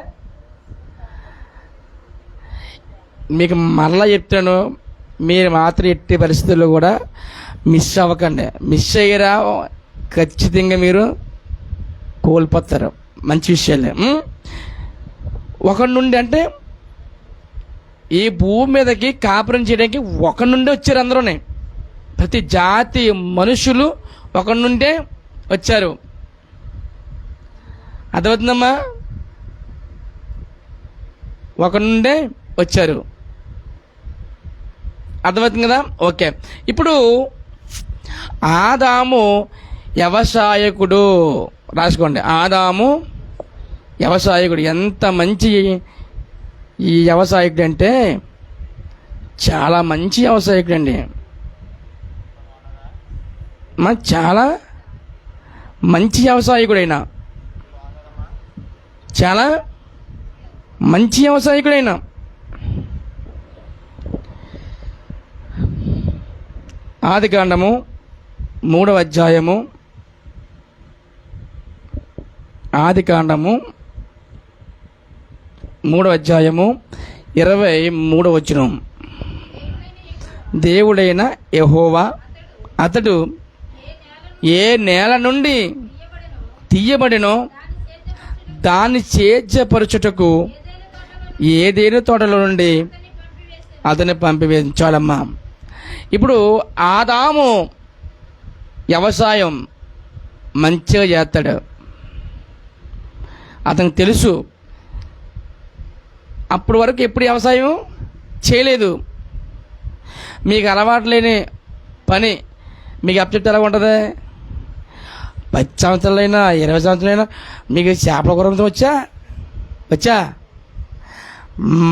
S1: మీకు మరలా చెప్తాను, మీరు మాత్రం ఎట్టి పరిస్థితుల్లో కూడా మిస్ అవ్వకండి. మిస్ అయ్యారా ఖచ్చితంగా మీరు కోల్పోతారు మంచి విషయాలే. ఒకటి నుండి అంటే ఈ భూమి మీదకి కాపురం చేయడానికి ఒకటి నుండి వచ్చారు అందరూనే. ప్రతి జాతి మనుషులు ఒకటి నుండే వచ్చారు. అర్థమవుతుందమ్మా? ఒకటి నుండే వచ్చారు. అర్థమవుతుంది కదా? ఓకే. ఇప్పుడు ఆదాము వ్యవసాయకుడు, రాసుకోండి. ఆదాము వ్యవసాయకుడు. ఎంత మంచి ఈ వ్యవసాయకుడు అంటే చాలా మంచి వ్యవసాయకుడు అండి. చాలా మంచి వ్యవసాయకుడైనా, చాలా మంచి వ్యవసాయకుడైనా. ఆదికాండము 3వ అధ్యాయము, ఆదికాండము 3వ అధ్యాయము 23వ వచనం. దేవుడైన యెహోవా అతడు ఏ నేల నుండి తీయబడినో దాన్ని సేద్యపరచుటకు ఏదేను తోటలో నుండి అతన్ని పంపివేయించాలమ్మా. ఇప్పుడు ఆదాము వ్యవసాయం మంచిగా చేస్తాడు, అతనికి తెలుసు. అప్పటి వరకు ఎప్పుడు వ్యవసాయం చేయలేదు. మీకు అలవాటు లేని పని మీకు అప్పచెప్తే ఎలా ఉంటుంది? 10 సంవత్సరాలైనా 20 సంవత్సరాలైనా మీకు చేపల కూర వచ్చా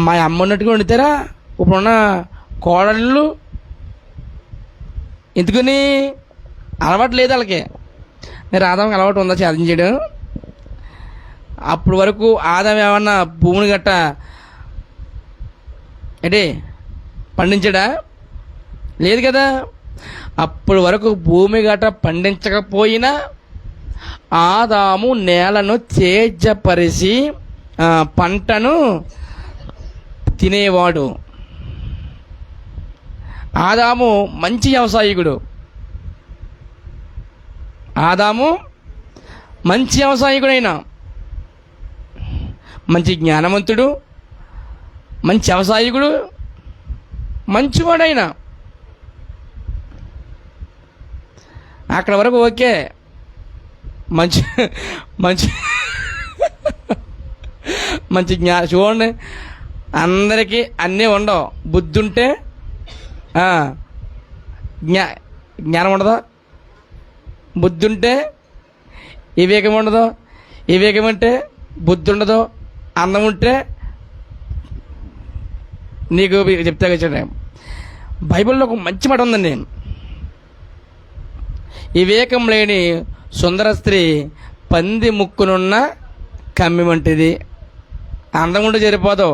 S1: మా అమ్మ ఉన్నట్టుగా వండుతారా? ఇప్పుడున్న కోడళ్ళు ఎందుకని అలవాటు లేదు వాళ్ళకి. మీరు ఆదాంకి అలవాటు ఉందా సాధన చేయడం? అప్పటి వరకు ఆదాం ఏమన్నా భూమిని గట్ట అంటే పండించాడా? లేదు కదా. అప్పటి వరకు భూమి గట్ట పండించకపోయినా ఆదాము నేలను తేజపరిచి పంటను తినేవాడు. ఆదాము మంచి వ్యవసాయకుడు. ఆదాము మంచి వ్యవసాయకుడైనా, మంచి జ్ఞానవంతుడు, మంచి వ్యవసాయకుడు, మంచివాడైనా. అక్కడ వరకు ఓకే, మంచి మంచి మంచి చూడండి, అందరికీ అన్నీ ఉండవు. బుద్ధి ఉంటే జ్ఞానం ఉండదు, బుద్ధి ఉంటే వివేకం ఉండదు, వివేకం అంటే బుద్ధి ఉండదు, అందం ఉంటే నీకు చెప్తా వచ్చాడు. బైబిల్లో ఒక మంచి మాట ఉందండి. వివేకం లేని సుందర స్త్రీ పంది ముక్కునున్న కమ్మి వంటిది. అందం ఉంటే సరిపోదు,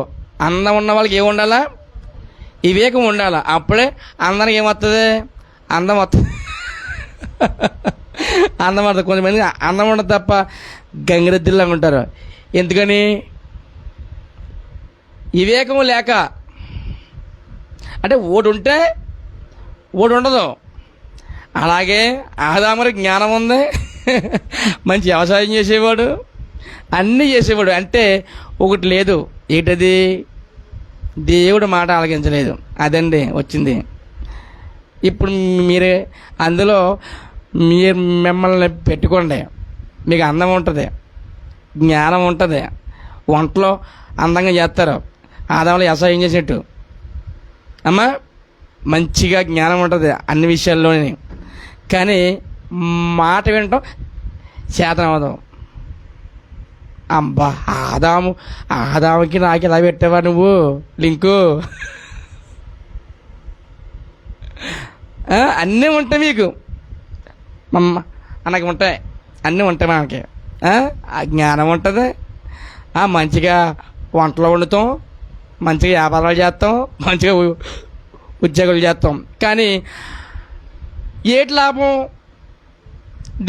S1: అందం ఉన్న వాళ్ళకి ఏమి ఉండాలా? వివేకం ఉండాలా. అప్పుడే అందరికి ఏమవుతుంది? అందం వస్తుంది. అందం వస్తుంది. కొంతమంది అందం ఉండదు తప్ప గంగిరెద్దుల్లాగా ఉంటారు. ఎందుకని? వివేకం లేక. అంటే ఓటు ఉంటే ఓటు ఉండదు. అలాగే ఆదాముకి జ్ఞానం ఉంది, మంచి వ్యవసాయం చేసేవాడు, అన్నీ చేసేవాడు. అంటే ఒకటి లేదు, ఏంటది? దేవుడు మాట ఆలకించలేదు. అదండి వచ్చింది. ఇప్పుడు మీరే అందులో మీరు మిమ్మల్ని పెట్టుకోండి, మీకు అందం ఉంటుంది, జ్ఞానం ఉంటుంది, వంటలో అందంగా చేస్తారు. ఆదాములో వ్యవసాయం చేసేట్టు అమ్మా మంచిగా జ్ఞానం ఉంటుంది అన్ని విషయాల్లోని. కానీ మాట వినటం చేతనం అవ్వదు. అబ్బా ఆదాముకి నాకు ఎలా పెట్టావా నువ్వు లింకు? అన్నీ ఉంటాయి మీకు, మనకి ఉంటాయి, అన్నీ ఉంటాయి మనకి. జ్ఞానం ఉంటుంది, మంచిగా వంటలు వండుతాం, మంచిగా వ్యాపారాలు చేస్తాం, మంచిగా ఉద్యోగాలు చేస్తాం. కానీ ఏటి లాభం?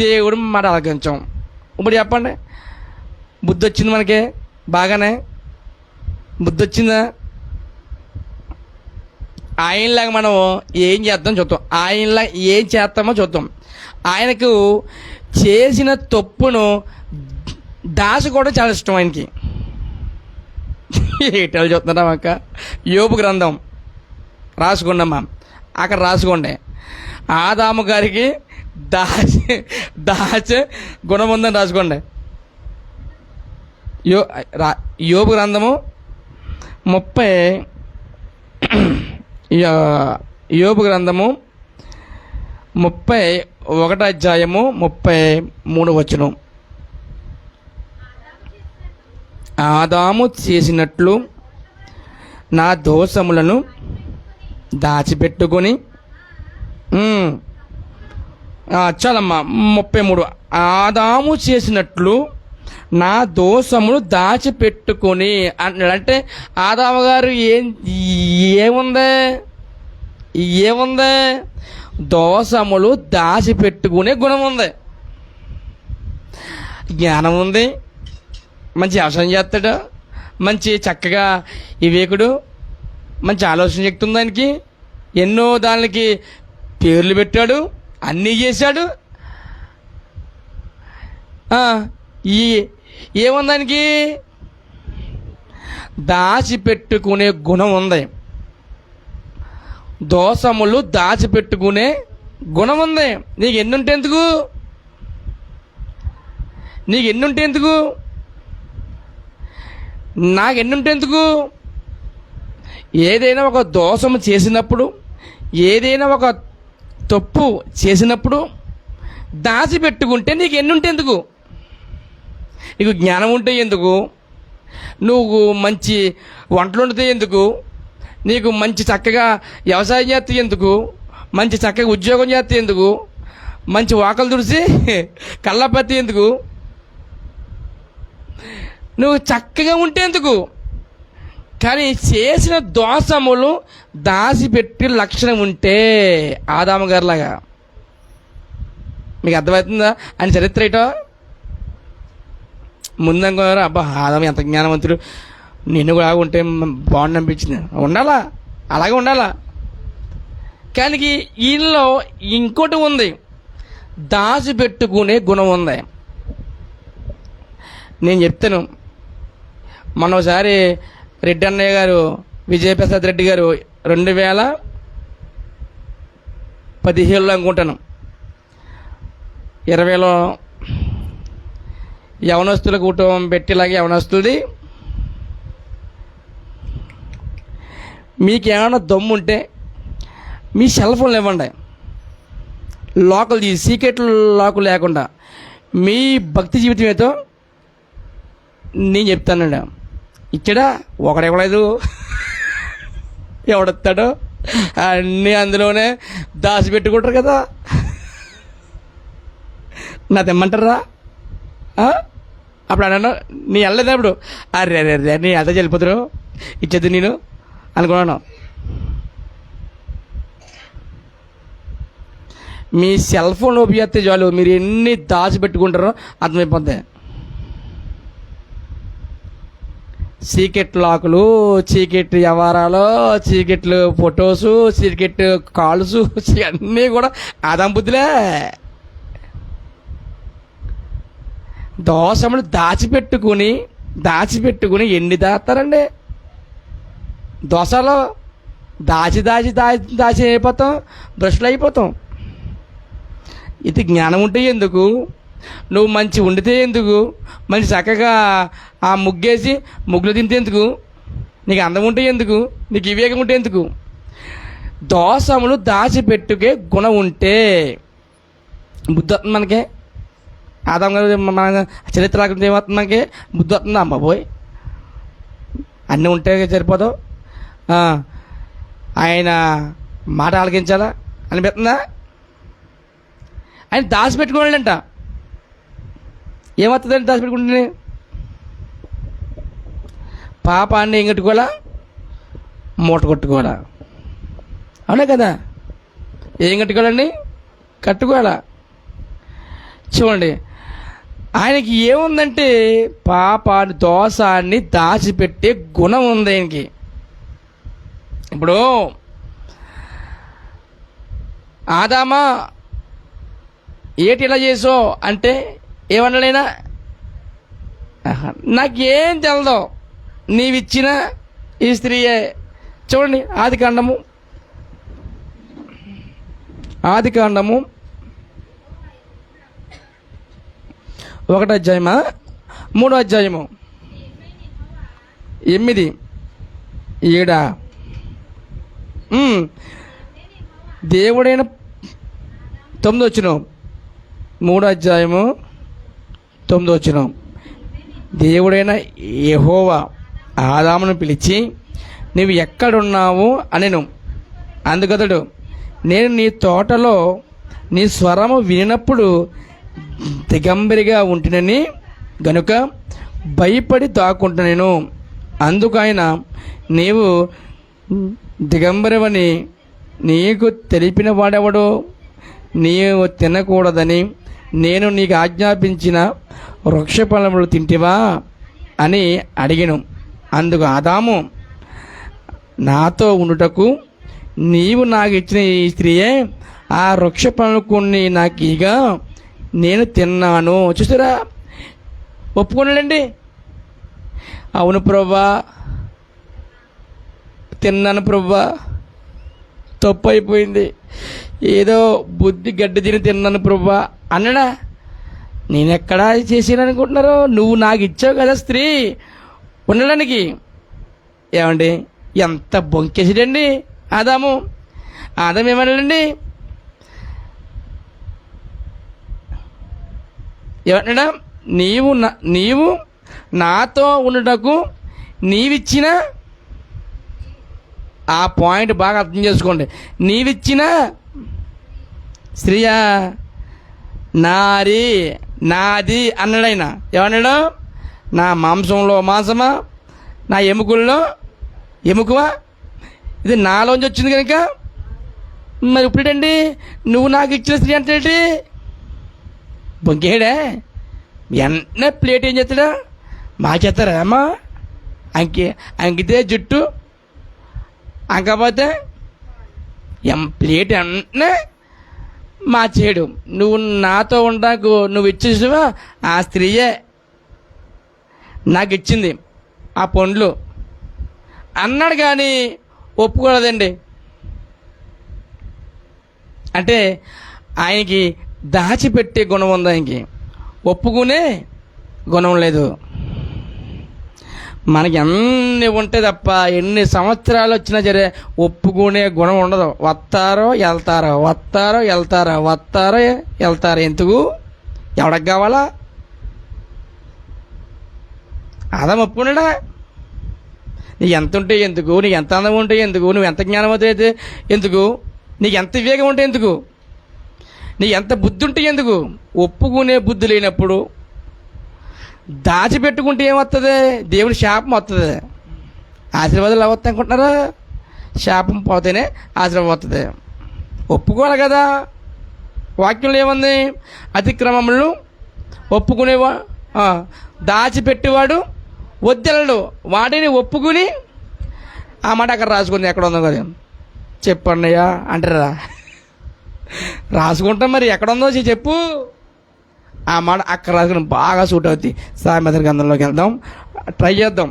S1: దేవుడు మాట ఆలకించాం. ఇప్పుడు చెప్పండి, బుద్ధి వచ్చింది మనకి, బాగానే బుద్ధి వచ్చిందా? ఆయనలాగా మనం ఏం చేద్దాం చూద్దాం, ఆయనలా ఏం చేస్తామో చూద్దాం. ఆయనకు చేసిన తప్పును దాచుకోవడం చాలా ఇష్టం ఆయనకి. ఏటాలు చూస్తున్నాం అక్క. యోబు గ్రంథం రాసుకోండమ్మా, అక్కడ రాసుకోండి. ఆదాము గారికి దాచే గుణం ఉందని రాసుకోండి. యోబు గ్రంథము 30 యోబు గ్రంథము 31 అధ్యాయము 33 వచనం. ఆదాము చేసినట్లు నా దోషములను దాచిపెట్టుకొని, చాలమ్మా 33. ఆదాము చేసినట్లు నా దోషములు దాచిపెట్టుకొని అంటే ఆదాము గారు ఏముంది దోషములు దాచిపెట్టుకునే గుణం ఉంది. జ్ఞానం ఉంది, మంచి వ్యవసాయం చేస్తాడు, మంచి చక్కగా వివేకుడు, మంచి ఆలోచన శక్తి ఉంది దానికి, ఎన్నో దానికి పేర్లు పెట్టాడు, అన్నీ చేశాడు. ఏముంది దానికి? దాచిపెట్టుకునే గుణం ఉంది. దోషములు దాచిపెట్టుకునే గుణం ఉంది. నీకు ఎన్నుంటే ఎందుకు? నాకెన్నుంటే ఎందుకు? ఏదైనా ఒక దోషము చేసినప్పుడు, ఏదైనా ఒక తప్పు చేసినప్పుడు దాచిపెట్టుకుంటే నీకు ఎన్నుంటే ఎందుకు? నీకు జ్ఞానం ఉంటే ఎందుకు? నువ్వు మంచి వంటలు వండితే ఎందుకు? నీకు మంచి చక్కగా వ్యవసాయం చేస్తే ఎందుకు? మంచి చక్కగా ఉద్యోగం చేస్తే ఎందుకు? మంచి వాకలు తుడిసి కళ్ళపత్తి ఎందుకు? నువ్వు చక్కగా ఉంటే ఎందుకు? కానీ చేసిన దోషములు దాచిపెట్టి లక్షణం ఉంటే ఆదాము గారిలాగా. మీకు అర్థమవుతుందా అని చరిత్ర ఏటో? ముందనుకున్నారు, అబ్బా ఆదాము ఎంత జ్ఞానవంతుడు, నిన్ను కూడా ఉంటే బాగుండి అనిపించింది. ఉండాలా, అలాగే ఉండాలా. కానీ ఈయనలో ఇంకోటి ఉంది, దాచిపెట్టుకునే గుణం ఉంది. నేను చెప్తాను, మొన్న ఒకసారి రెడ్డి అన్నయ్య గారు, విజయప్రసాద్ రెడ్డి గారు 2017లో అనుకుంటాను, 20లో యవనస్తుల కుటుంబం పెట్టేలాగా యవనస్తులది మీకేమైనా దమ్ము ఉంటే మీ సెల్ ఫోన్లు ఇవ్వండి, లాకులు తీసి, సీక్రెట్ లాకు లేకుండా మీ భక్తి జీవితం ఏదో నేను చెప్తానండి. ఇచ్చడా ఒకడెవడలేదు, ఎవడొస్తాడో అన్నీ అందులోనే దాచిపెట్టుకుంటారు కదా. నా తెమ్మంటారా? అప్పుడు అన్నాను, నీ వెళ్ళలేదు అప్పుడు, అరే అరే అరే నీ అదే వెళ్ళిపోతారు ఇచ్చేది నేను అనుకున్నాను. మీ సెల్ ఫోన్ ఉపయోగిస్తే చాలు, మీరు ఎన్ని దాచిపెట్టుకుంటారో అర్థమైపోద్ది. సీక్రెట్ లాకులు, సీక్రెట్ వ్యవహారాలు, సీక్రెట్లు ఫొటోసు, సీక్రెట్ కాల్స్ అన్నీ కూడా ఆదాం బుద్ధిలే. దోషములు దాచిపెట్టుకుని ఎన్ని దాస్తారండి? దోషాలు దాచి అయిపోతాం, బ్రష్లు అయిపోతాం. ఇది జ్ఞానం ఉంటే ఎందుకు? నువ్వు మంచి వండితే ఎందుకు? మంచి చక్కగా ఆ ముగ్గేసి ముగ్గులు తింటే ఎందుకు? నీకు అందం ఉంటే ఎందుకు? నీకు వివేకం ఉంటే ఎందుకు? దోషములు దాచిపెట్టుకే గుణం ఉంటే బుద్ధి వస్తుంది మనకే. ఆదాం గారు మన చరిత్ర రాకుండా ఏమవుతుంది? మనకి బుద్ధి వస్తుంది. అమ్మబోయ్ అన్నీ ఉంటే సరిపోదు, ఆయన మాట ఆలకించాలా అనిపిస్తుందా? ఆయన దాచిపెట్టుకోవాలంట. ఏమవుతుందండి దాచిపెట్టుకుంటే? పాపాన్ని ఏం కట్టుకోవాలా? మూట కొట్టుకోవాలా? అవునా కదా? ఏం కట్టుకోవాలండి? కట్టుకోవాలా? చూడండి, ఆయనకి ఏముందంటే పాపాన్ని, దోషాన్ని దాచిపెట్టే గుణం ఉంది ఆయనకి. ఇప్పుడు ఆదామా ఏటి ఇలా చేసో అంటే ఏమన్నాడైనా, నాకేం తెలదో, నీవిచ్చిన ఈ స్త్రీయే. చూడండి ఆదికాండము 1వ అధ్యాయమా 3వ అధ్యాయము 8, 7 దేవుడైన 9 వచనం, 3వ అధ్యాయము 9 వచనం. దేవుడైన యెహోవా ఆదామును పిలిచి, నీవు ఎక్కడున్నావు అనెను. అందుకతడు, నేను నీ తోటలో నీ స్వరము వినినప్పుడు దిగంబరిగా ఉంటునని గనుక భయపడి దాక్కుంటున్నాను. అందుకు ఆయన, నీవు దిగంబరవని నీకు తెలిపిన వాడెవడు? నీవు తినకూడదని నేను నీకు ఆజ్ఞాపించిన వృక్ష ఫలములు తింటివా అని అడిగాను. అందుకు ఆదాము, నాతో ఉండుటకు నీవు నాకు ఇచ్చిన ఈ స్త్రీయే ఆ వృక్ష ఫలములు కొన్ని నాకు ఇక నేను తిన్నాను. చూసారా, ఒప్పుకున్నాడండి. అవును ప్రభువా, తిన్నాను ప్రభువా, తప్పు అయిపోయింది, ఏదో బుద్ధి గడ్డి తిని తిన్నాను ప్రభువా అన్నాడా? నేనెక్కడా చేసాను అనుకుంటున్నారు? నువ్వు నాకు ఇచ్చావు కదా స్త్రీ ఉండడానికి. ఏమండి, ఎంత బొంకేసాడండి ఆదాము. ఆదాము ఏమన్నాడండి? ఏమన్నాడా? నీవు నాతో ఉండటకు నీవిచ్చిన, ఆ పాయింట్ బాగా అర్థం చేసుకోండి, నీవిచ్చిన స్త్రీయా నాది అన్నాడు ఆయన. ఏమన్నాడు? నా మాంసంలో మాంసమా, నా ఎముకల్లో ఎముకవా, ఇది నాలోంచి వచ్చింది కనుక మరి ఇప్పుడండి నువ్వు నాకు ఇచ్చిన స్త్రీ అంటే బొంకేడా? వెంటనే ప్లేట్ ఏం చేస్తాడా? మార్చేస్తారా అమ్మా? అంకితే జుట్టు అంకపోతే ప్లేట్ వెంటనే మార్చేయడు. నువ్వు నాతో ఉండకు, నువ్వు ఇచ్చేసావా ఆ స్త్రీయే నాకు ఇచ్చింది ఆ పండ్లు అన్నాడు. కానీ ఒప్పుకోలేదండి. అంటే ఆయనకి దాచిపెట్టే గుణం ఉంది, ఆయనకి ఒప్పుకునే గుణం లేదు. మనకి ఎన్ని ఉంటే తప్ప ఎన్ని సంవత్సరాలు వచ్చినా సరే ఒప్పుకునే గుణం ఉండదు. వస్తారో వెళ్తారో ఎందుకు? ఎవడకు కావాలా? ఆదాము ఒప్పుకున్నాడా? నీకు ఎంత ఉంటే ఎందుకు, నీకు ఎంత అందం ఉంటే ఎందుకు, నువ్వు ఎంత జ్ఞానవంతుడు అయితే ఎందుకు, నీకు ఎంత వివేకం ఉంటే ఎందుకు, నీకు ఎంత బుద్ధి ఉంటే ఎందుకు? ఒప్పుకునే బుద్ధి లేనప్పుడు దాచిపెట్టుకుంటే ఏమవుతుంది? దేవుని శాపం వస్తుంది. ఆశీర్వాదాలు అవద్దు అనుకుంటున్నారా? శాపం పోతేనే ఆశీర్వాదం వస్తుంది. ఒప్పుకోవాలి కదా. వాక్యంలో ఏముంది? అతిక్రమములను ఒప్పుకునేవా దాచిపెట్టేవాడు వద్దెలడు, వాటిని ఒప్పుకుని, ఆ మాట అక్కడ రాసుకుంది. ఎక్కడ ఉందో కదా చెప్పన్నయ్యా అంటారా? రాసుకుంటాం, మరి ఎక్కడ ఉందో చెప్పు. ఆ మాట అక్కడ రాసుకుని బాగా సూట్ అవుతుంది. సామెతల గ్రంథంలోకి వెళ్దాం, ట్రై చేద్దాం.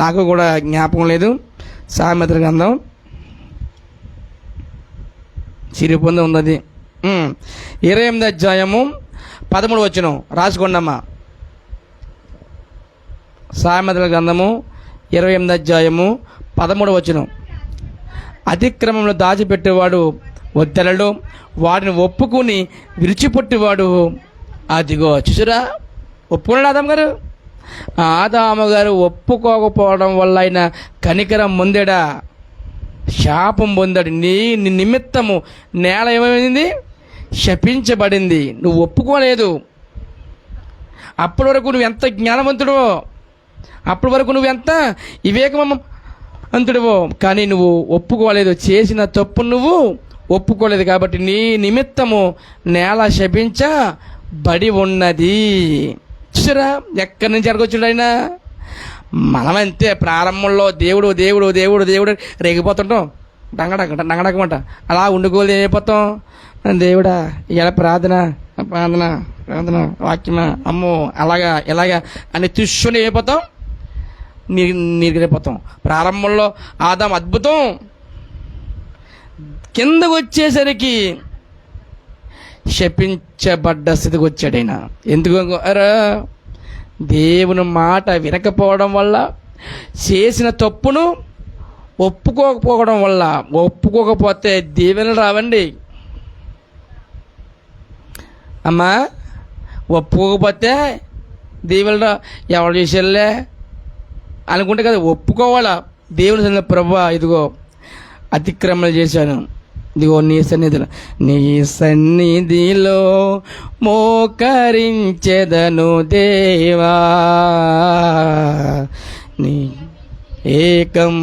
S1: నాకు కూడా జ్ఞాపకం లేదు. సామెతల గ్రంథం సిరిపొంది ఉన్నది. 28వ అధ్యాయము 13 వచనం రాసుకోండమ్మా. సామెతల గ్రంథము 28వ అధ్యాయము 13 వచనం. అతిక్రమంలో దాచిపెట్టేవాడు వద్దెలడు, వాడిని ఒప్పుకుని విడిచిపెట్టేవాడు అదిగో. చూసారా, ఒప్పుకున్నాడు ఆదాము గారు. ఆదాము గారు ఒప్పుకోకపోవడం వల్ల ఆయన కనికరం పొందాడా? శాపం పొందాడు. నీ నిమిత్తము నేల ఏమైంది? శపించబడింది. నువ్వు ఒప్పుకోలేదు. అప్పటి వరకు నువ్వు ఎంత జ్ఞానవంతుడో, అప్పటి వరకు నువ్వు ఎంత వివేకవంతుడివో, కానీ నువ్వు ఒప్పుకోలేదు. చేసిన తప్పు నువ్వు ఒప్పుకోలేదు కాబట్టి నీ నిమిత్తము నేల శపించబడి ఉన్నది. చూసారా ఎక్కడి నుంచి ఎరగొచ్చాడు ఆయన? మనమంతే ప్రారంభంలో దేవుడు దేవుడు దేవుడు దేవుడు రేగిపోతుంటాం. డంగడకమంట అలా ఉండుకోలేదు అయిపోతాం. దేవుడా ఇలా ప్రార్థన ప్రార్థన ప్రార్థన వాక్యమా అమ్మో అలాగా ఇలాగా అని చూసుకొని అయిపోతాం, నీరుగైపోతాం. ప్రారంభంలో ఆదాం అద్భుతం, కిందకు వచ్చేసరికి శపించబడ్డ స్థితికి వచ్చాడు ఆయన. ఎందుకు? దేవుని మాట వినకపోవడం వల్ల, చేసిన తప్పును ఒప్పుకోకపోవడం వల్ల. ఒప్పుకోకపోతే దీవెనలు రావండి అమ్మా. ఒప్పుకోకపోతే దీవెనలు ఎవరు చేసేళ్ళే అనుకుంటే కదా, ఒప్పుకోవాలా. దేవుని సన్నిధిలో ప్రభువా ఇదిగో అతిక్రమణ చేశాను, ఇదిగో నీ సన్నిధిలో మోకరించెదను దేవా, నీ ఏకం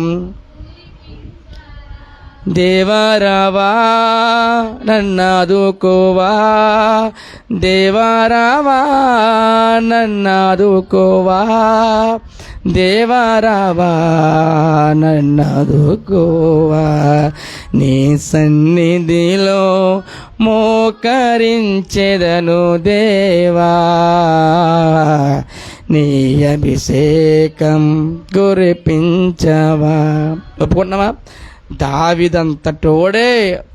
S1: దేవారావా నన్నాదుకోవా, దేవారావా నన్నాదుకోవా, దేవారావా నన్నాదుకోవా, నీ సన్నిధిలో మోకరించెదను దేవా, నీ అభిషేకం కురిపించవా. ఒప్పుకుంటున్నావా? దావీదంతటోడే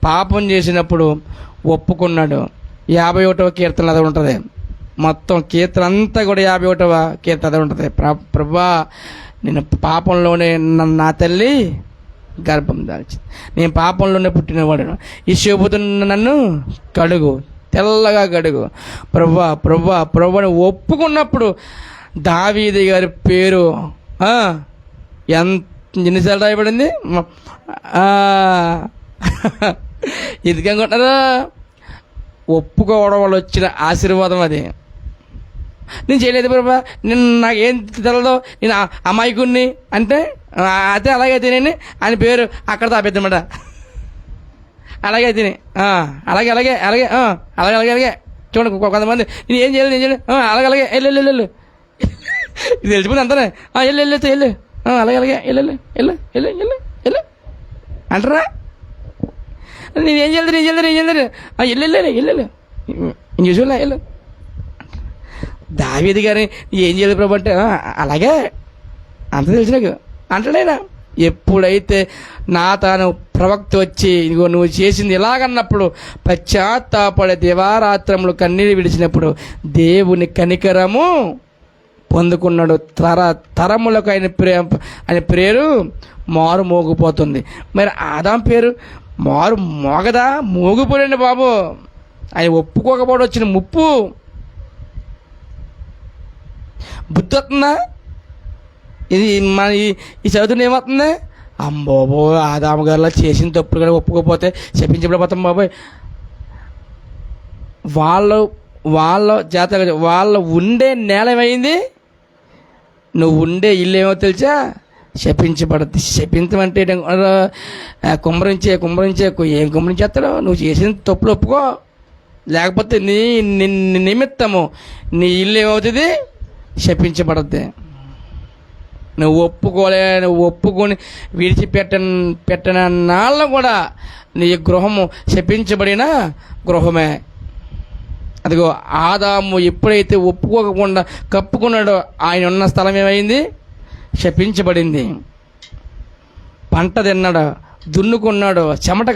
S1: పాపం చేసినప్పుడు ఒప్పుకున్నాడు. 51వ కీర్తన అది ఉంటుంది, మొత్తం కీర్తన అంతా కూడా 51వ కీర్తన అది ఉంటుంది. ప్రభువా నేను పాపంలోనే నా తల్లి గర్భం దాల్చి, నేను పాపంలోనే పుట్టినవాడు, ఈ శోభుతున్న నన్ను కడుగు, తెల్లగా కడుగు. ప్రభువా ప్రభువా ప్రభుని ఒప్పుకున్నప్పుడు దావీదు గారి పేరు ఎన్నిసార్లు రాయబడింది? ఇది అనుకుంటారా? ఒప్పుకోవడం వల్ల వచ్చిన ఆశీర్వాదం అది. నేను చేయలేదు ప్రభా, నేను నాకేం తెలదో, నేను అమాయకుణ్ణి అంటే అదే అలాగే తినేని అని పేరు అక్కడ తాపేద్దమాట. అలాగే తిని అలాగే అలాగే అలాగే అలాగే అలాగే అలాగే చూడండి. కొంతమంది నేను ఏం చేయలేదు, నేను చేయలేదు, అలాగే అలాగే వెళ్ళు వెళ్ళు వెళ్ళు, ఇది తెలిసిపోయింది అంతానే, వెళ్ళు వెళ్ళు వెళ్ళు, అలాగే అలాగే వెళ్ళు వెళ్ళు వెళ్ళు వెళ్ళు వెళ్ళు వెళ్ళు అంటారా? నేనేం చేయలేదు, నేను చేయలేదు, నేను చేయలేదు, వెళ్ళు వెళ్ళు వెళ్ళు నేను చూసుకోలే వెళ్ళు. దావీదు గారి ఏం చేయలేదు ప్రభు అంటే అలాగే అంత తెలిసి నాకు అంటాడైనా. ఎప్పుడైతే నా తాను ప్రవక్త వచ్చి ఇదిగో నువ్వు చేసింది ఇలాగన్నప్పుడు పశ్చాత్తాపడే దివారాత్రములు కన్నీరు విడిచినప్పుడు దేవుని కనికరము పొందుకున్నాడు. తరములకు ఆయన పేరు మారు మోగిపోతుంది. మరి ఆదాం పేరు మారు మోగదా? మోగిపోలేండి బాబు. ఆయన ఒప్పుకోకపోవడం వచ్చిన ముప్పు. బుద్ధి వస్తుందా? ఇది మన ఈ చదువుతున్న ఏమవుతుంది? అమ్మోబో ఆదాము గారిలా చేసిన తప్పుడు కూడా ఒప్పుకోకపోతే చెప్పించబడిపోతాం బాబోయ్. వాళ్ళ జాత వాళ్ళ ఉండే నేల ఏమైంది? నువ్వు ఉండే ఇల్లు ఏమో తెలుసా? శపించబడుద్ది. శపించమంటే కుమ్మరించే ఏం కుమ్మరించేస్తాడు? నువ్వు చేసిన తప్పులు ఒప్పుకో, లేకపోతే నీ నిమిత్తము నీ ఇల్లు ఏమవుతుంది? శపించబడుద్ది. నువ్వు ఒప్పుకొని పెట్టిన నాళ్ళ కూడా నీ గృహము శపించబడిన గృహమే. అదిగో ఆదాము ఎప్పుడైతే ఒప్పుకోకుండా కప్పుకున్నాడో ఆయన ఉన్న స్థలం ఏమైంది? శపించబడింది. పంట తిన్నాడు, దున్నుకున్నాడు, చెమట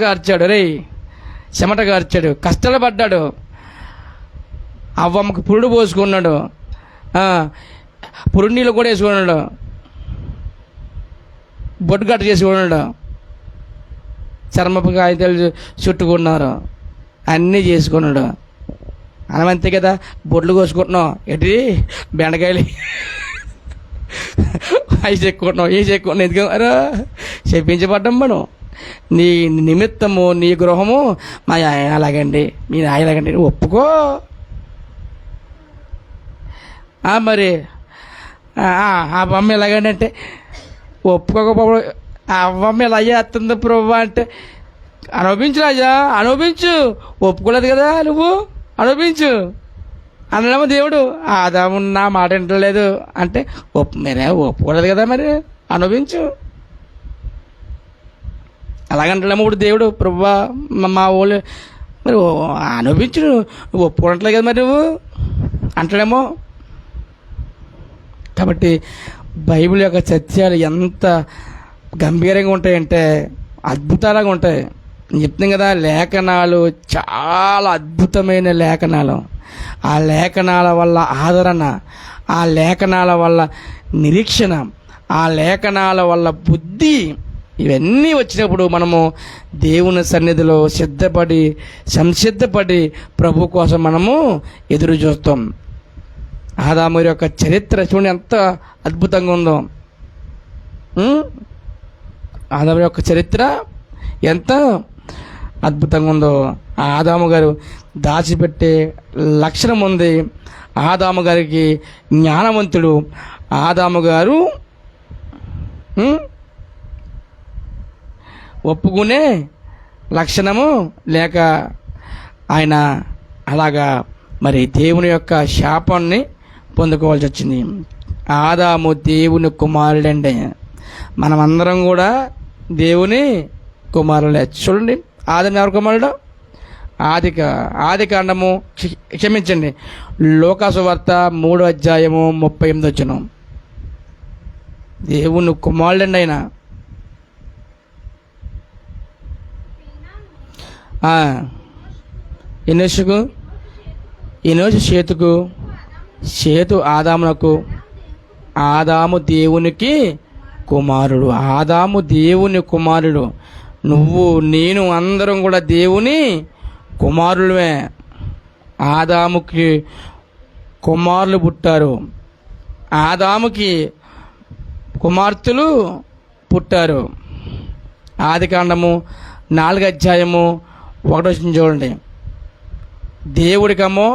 S1: కార్చాడు, కష్టాలు పడ్డాడు. అవ్వమ్మకు పురుడు పోసుకున్నాడు, పురుడు నీళ్ళు కూడా వేసుకున్నాడు, బొట్టు గట్ట చేసుకున్నాడు, చర్మపు కాగితాలు చుట్టుకున్నారు, అన్నీ చేసుకున్నాడు. అనమంతే కదా, బొడ్లు కోసుకుంటున్నాం, ఎటు బెండకాయలు అవి చెక్కుకుంటున్నాం, ఎందుకంటే చెప్పించబడ్డం మనం. నీ నిమిత్తము నీ గృహము మా ఆయన అలాగండి, మీ ఆయన అలాగండి, ఒప్పుకో. మరి ఆ అమ్మ ఎలాగండి అంటే ఒప్పుకోకపోవడం. ఆ అవ్వమ్మ ఎలా చేస్తుంది ప్రభు అంటే అనుభవించు రాజా, అనుభవించు. ఒప్పుకోలేదు కదా నువ్వు, అనుభవించు అన్నడేమో దేవుడు. ఆదాము నా మాట వింటలేదు అంటే మీరే ఒప్పుకోలేదు కదా, మరి అనుభవించు. అలాగంటాడేమో ఇప్పుడు దేవుడు, ప్రభువా మా వాళ్ళు మరి అనుభవించు, నువ్వు ఒప్పుకోవట్లేదు కదా మరి నువ్వు అంటాడేమో. కాబట్టి బైబిల్ యొక్క సత్యాలు ఎంత గంభీరంగా ఉంటాయంటే అద్భుతాలుగా ఉంటాయి. నేను చెప్తున్నాను కదా, లేఖనాలు చాలా అద్భుతమైన లేఖనాలు. ఆ లేఖనాల వల్ల ఆదరణ, ఆ లేఖనాల వల్ల నిరీక్షణ, ఆ లేఖనాల వల్ల బుద్ధి, ఇవన్నీ వచ్చినప్పుడు మనము దేవుని సన్నిధిలో సంసిద్ధపడి ప్రభు కోసం మనము ఎదురు చూస్తాం. ఆదాము యొక్క చరిత్ర చూడండి ఎంత అద్భుతంగా ఉందో. ఆదాము యొక్క చరిత్ర ఎంత అద్భుతంగా ఉందో. ఆదాము గారు దాచిపెట్టే లక్షణం ఉంది. ఆదాము గారికి జ్ఞానవంతుడు. ఆదాము గారు ఒప్పుకునే లక్షణము లేక ఆయన అలాగా మరి దేవుని యొక్క శాపాన్ని పొందుకోవాల్సి వచ్చింది. ఆదాము దేవుని కుమారుడండి. మనమందరం కూడా దేవుని కుమారులే. చూడండి, ఆదాము ఎవరి కుమారుడు? ఆది కాండము క్షమించండి, లోకాసు వార్త 3:38 దేవుని కుమారుడండి ఆయన. ఎనోషు షేతుకు, షేతు ఆదామునకు, ఆదాము దేవునికి కుమారుడు. ఆదాము దేవుని కుమారుడు. నువ్వు నేను అందరం కూడా దేవుని కుమారులమే. ఆదాముకి కుమారులు పుట్టారు, ఆదాముకి కుమార్తెలు పుట్టారు. ఆది కాండము 4:1 చూడండి. దేవుడికేమో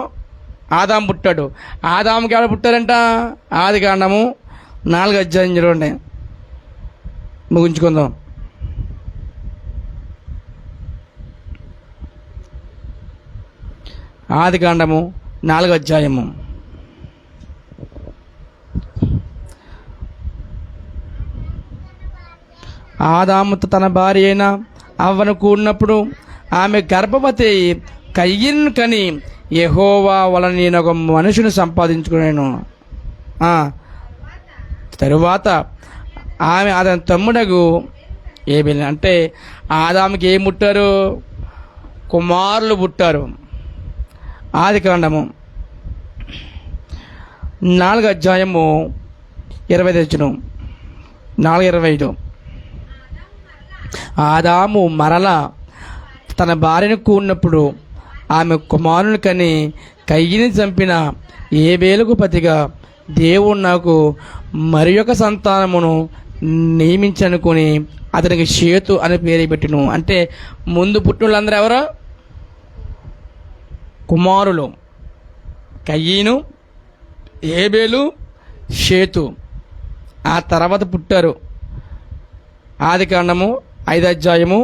S1: ఆదాము పుట్టాడు. ఆదాముకి ఎవరు పుట్టారంట? ఆది కాండము 4:1 చూడండి, ముగించుకుందాం. ఆది కాండము 4:1 ఆదాము తన భార్య అయిన అవ్వను కూడినప్పుడు ఆమె గర్భవతి కయ్యను కని యెహోవా వలన నేను ఒక మనుషుని సంపాదించుకున్నాను. తరువాత ఆమె అతని తమ్ముడగు ఏబేలు, అంటే ఆదాముకి ఏం పుట్టారు? కుమారులు పుట్టారు. ఆది కాండము 4:25 4:25 ఆదాము మరల తన భార్యను కూడినప్పుడు ఆమె కుమారుని కని కయ్యని చంపిన ఏబేలుకు ప్రతిగా దేవుడు నాకు మరి ఒక సంతానమును నియమించనుకొని అతనికి షేతు అని పేరు పెట్టిను. అంటే ముందు పుట్టినోళ్ళందరూ ఎవరు? కుమారులు. కయ్యను, ఏబేలు, షేతు. ఆ తర్వాత పుట్టారు. ఆది కాండము 5:4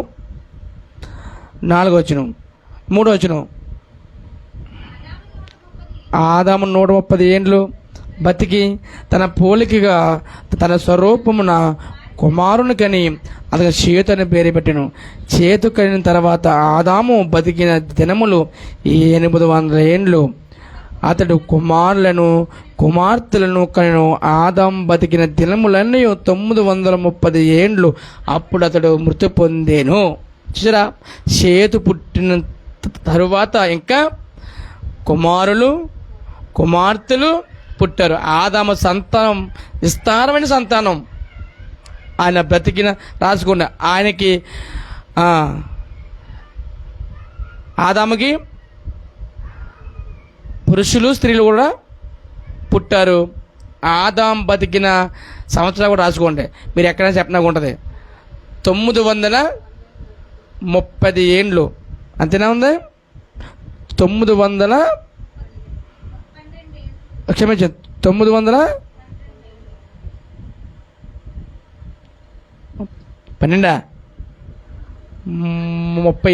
S1: ఆదాము 130 ఏండ్లు బతికి తన పోలికగా తన స్వరూపమున కుమారుని కని అతను షేతు అని పేరు పెట్టెను. చేతు కలిగిన తర్వాత ఆదాము బతికిన దినములు 800 ఏండ్లు. అతడు కుమారులను కుమార్తెలను కనెను. ఆదాము బతికిన దినములన్నీ 930 ఏండ్లు. అప్పుడు అతడు మృతి పొందేను. చూసారా, షేతు పుట్టిన తరువాత ఇంకా కుమారులు కుమార్తెలు పుట్టారు. ఆదాము సంతానం విస్తారమైన సంతానం. ఆయన బ్రతికిన రాసుకోండి, ఆయనకి ఆదాముకి పురుషులు స్త్రీలు కూడా పుట్టారు. ఆదాం బతికిన సంవత్సరాలు కూడా రాసుకోండి, మీరు ఎక్కడైనా చెప్పినా ఉంటుంది. 930 ఏండ్లు. అంతేనా ఉంది? 900 క్షమించండి 930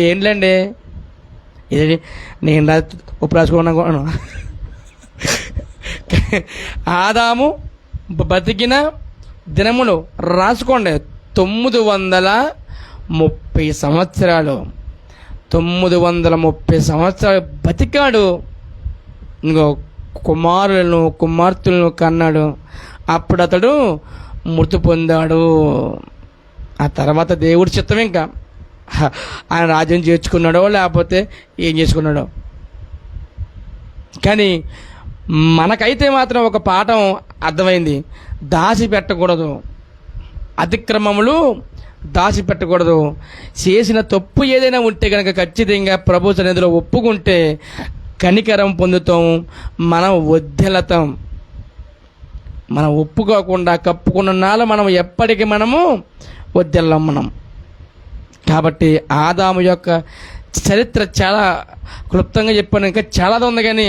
S1: ఏండ్లండి. ఇది నేను ఉప్పు రాసుకున్నాను. ఆదాము బతికిన దినములు రాసుకోండి, 30 సంవత్సరాలు 930 సంవత్సరాలు బతికాడు. ఇంకో కుమార్తెలను కన్నాడు. అప్పుడు అతడు మృతి పొందాడు. ఆ తర్వాత దేవుడి చిత్తం, ఇంకా ఆయన రాజ్యం చేర్చుకున్నాడో లేకపోతే ఏం చేసుకున్నాడో. కానీ మనకైతే మాత్రం ఒక పాఠం అర్థమైంది. దాచిపెట్టకూడదు, అతిక్రమములు దాచిపెట్టకూడదు. చేసిన తప్పు ఏదైనా ఉంటే కనుక ఖచ్చితంగా ప్రభు సన్నిధిలో ఒప్పుకుంటే కనికరం పొందుతాం, మనం వర్ధిల్లుతాం. మనం ఒప్పుకోకుండా కప్పుకున్న నాల మనం ఎప్పటికీ మనము వర్ధిల్లం మనం. కాబట్టి ఆదాము యొక్క చరిత్ర చాలా క్లుప్తంగా చెప్పాను, ఇంకా చాలా ఉంది. కానీ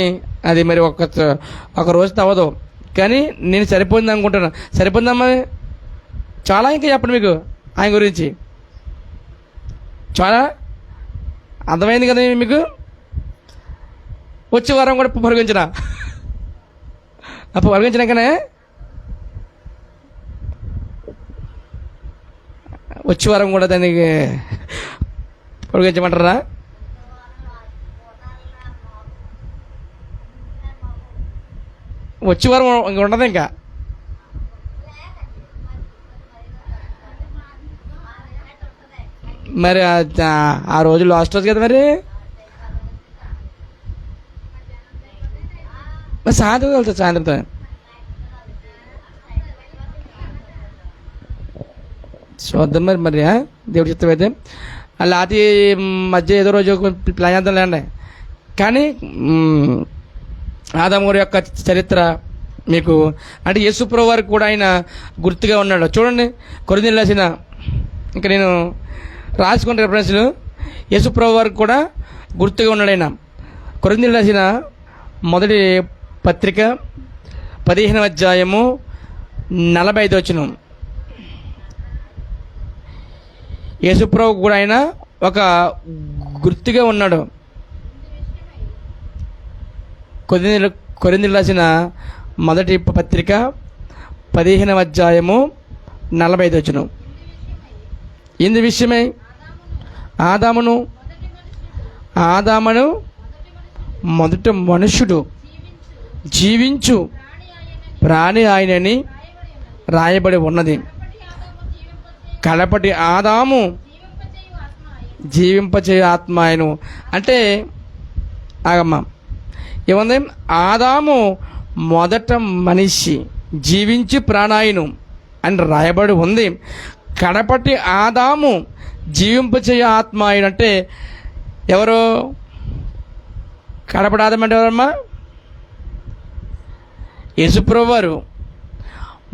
S1: అది మరి ఒక రోజుతో అవ్వదు. కానీ నేను సరిపోయింది అనుకుంటున్నాను. సరిపోయిందమ్మా? చాలా ఇంకా చెప్పండి మీకు ఆయన గురించి. చాలా అర్థమైంది కదా మీకు? వచ్చే వారం కూడా పొరగించిన అప్పుడు పొరగించినాకనే వచ్చే వారం కూడా దానికి పొరగించమంటారా? వచ్చే వారం ఇంక ఉండదు. ఇంకా మరి ఆ రోజు లాస్ట్ రోజు కదా. మరి సాయంత్రం వెళ్తారు. సాయంత్రంతో చూద్దాం మరి దేవుడి చిత్తం అయితే. అలా అతి మధ్య ఏదో రోజు ప్లాన్ చేద్దాం లేండి. కానీ ఆదాము గారి యొక్క చరిత్ర మీకు అంటే యేసుప్రభు వారికి కూడా ఆయన గుర్తుగా ఉన్నాడు. చూడండి, కొరింథీయులకు రాసిన, ఇంకా నేను రాసుకున్న రెఫరెన్స్లు, యేసుప్రభు వారికి కూడా గుర్తుగా ఉన్నాడు ఆయన. కొరింథీయులకు రాసిన మొదటి పత్రిక 15వ అధ్యాయము 45 వచనం. యేసుప్రభు కూడా ఆయన ఒక గుర్తుగా ఉన్నాడు. కొరింథీయులకు రాసిన మొదటి పత్రిక 15వ అధ్యాయము 45 వచనం. ఇందు విషయమై ఆదామును మొదటి మనుషుడు జీవించు ప్రాణి ఆయనని రాయబడి ఉన్నది. కడపటి ఆదాము జీవింపచేయు ఆత్మ ఆయను. అంటే ఆగమ్మ ఏముంది? ఆదాము మొదట మనిషి జీవించి ప్రాణాయను అని రాయబడి ఉంది. కడపటి ఆదాము జీవింపచేయ ఆత్మ ఆయన అంటే ఎవరు? కడపటి ఆదాము అంటే ఎవరమ్మా? యేసుప్రభు వారు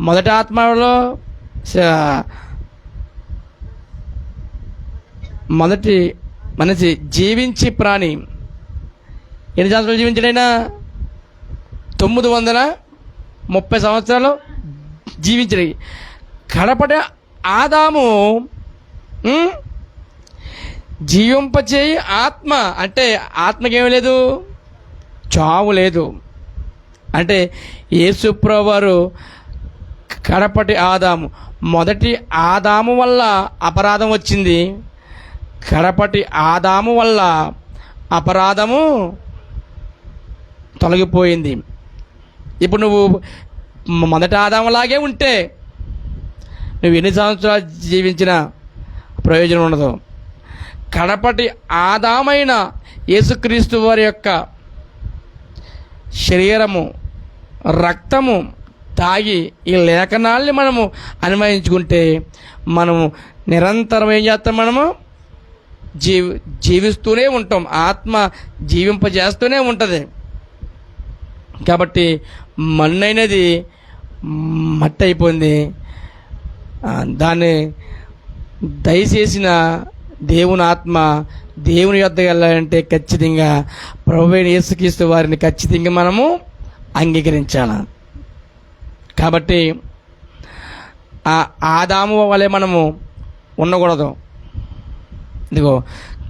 S1: మొదటి ఆత్మలో మొదటి మనిషి జీవించి ప్రాణి. ఎన్ని సంవత్సరాలు జీవించాడైనా? 930 సంవత్సరాలు జీవించాడు. కడపటి ఆదాము జీవింపచేయి ఆత్మ అంటే ఆత్మకేమీ లేదు, చావు లేదు. అంటే యేసుప్రభు వారు కడపటి ఆదాము. మొదటి ఆదాము వల్ల అపరాధం వచ్చింది, కడపటి ఆదాము వల్ల అపరాధము తొలగిపోయింది. ఇప్పుడు నువ్వు మొదటి ఆదాములాగే ఉంటే నువ్వు ఎన్ని సంవత్సరాలు జీవించినా ప్రయోజనం ఉండదు. కడపటి ఆదామైన యేసుక్రీస్తు వారి యొక్క శరీరము రక్తము తాగి ఈ లేఖనాల్ని మనము అన్వయించుకుంటే మనము నిరంతరం ఏం చేస్తాం? మనము జీవిస్తూనే ఉంటాం. ఆత్మ జీవింపజేస్తూనే ఉంటుంది. కాబట్టి మన్నైనది మట్టి అయిపోయింది. దాన్ని దయచేసిన దేవుని ఆత్మ దేవుని యొద్దకు వెళ్ళాలంటే ఖచ్చితంగా ప్రభువైన యేసుక్రీస్తు వారిని ఖచ్చితంగా మనము అంగీకరించాలి. కాబట్టి ఆ ఆదాము వలె మనము ఉండకూడదు. ఇదిగో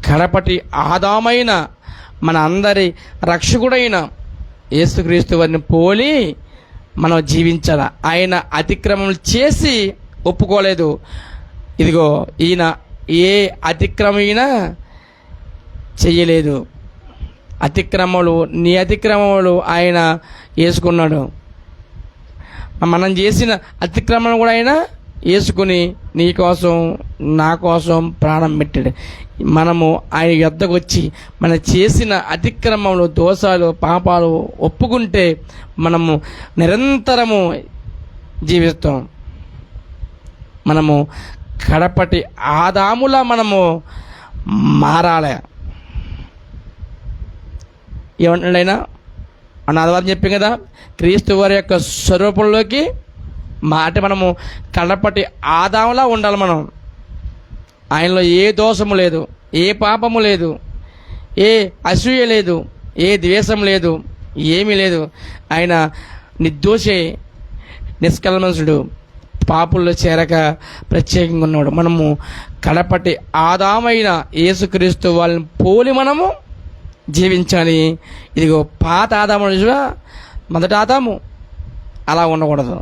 S1: కడపటి ఆదామైన మన అందరి రక్షకుడైన యేసుక్రీస్తు వారిని పోలి మనం జీవించాలి. ఆయన అతిక్రమం చేసి ఒప్పుకోలేదు. ఇదిగో ఈయన ఏ అతిక్రమైనా చెయ్యలేదు. నీ అతిక్రమములు ఆయన వేసుకున్నాడు. మనం చేసిన అతిక్రమణ కూడా ఆయన వేసుకుని నీ కోసం నా కోసం ప్రాణం పెట్టాడు. మనము ఆయన యొద్దకు వచ్చి మనం చేసిన అతిక్రమములు, దోషాలు, పాపాలు ఒప్పుకుంటే మనము నిరంతరము జీవిస్తాం. మనము కడపటి ఆదాములా మనము మారాలి. ఏమంటాడు ఆయన? మన ఆదివారం చెప్పాం కదా, క్రీస్తు వారి యొక్క స్వరూపంలోకి అంటే మనము కడపటి ఆదాములా ఉండాలి. మనం ఆయనలో ఏ దోషము లేదు, ఏ పాపము లేదు, ఏ అసూయ లేదు, ఏ ద్వేషం లేదు, ఏమీ లేదు. ఆయన నిర్దోషే, నిష్కల్మషుడు, పాపుల్లో చేరక ప్రత్యేకంగా ఉన్నాడు. మనము కడపటి ఆదామైన యేసుక్రీస్తు వాళ్ళని పోలి మనము జీవించాలి. ఇదిగో పాత ఆదాము, మొదటి ఆదాము అలా ఉండకూడదు.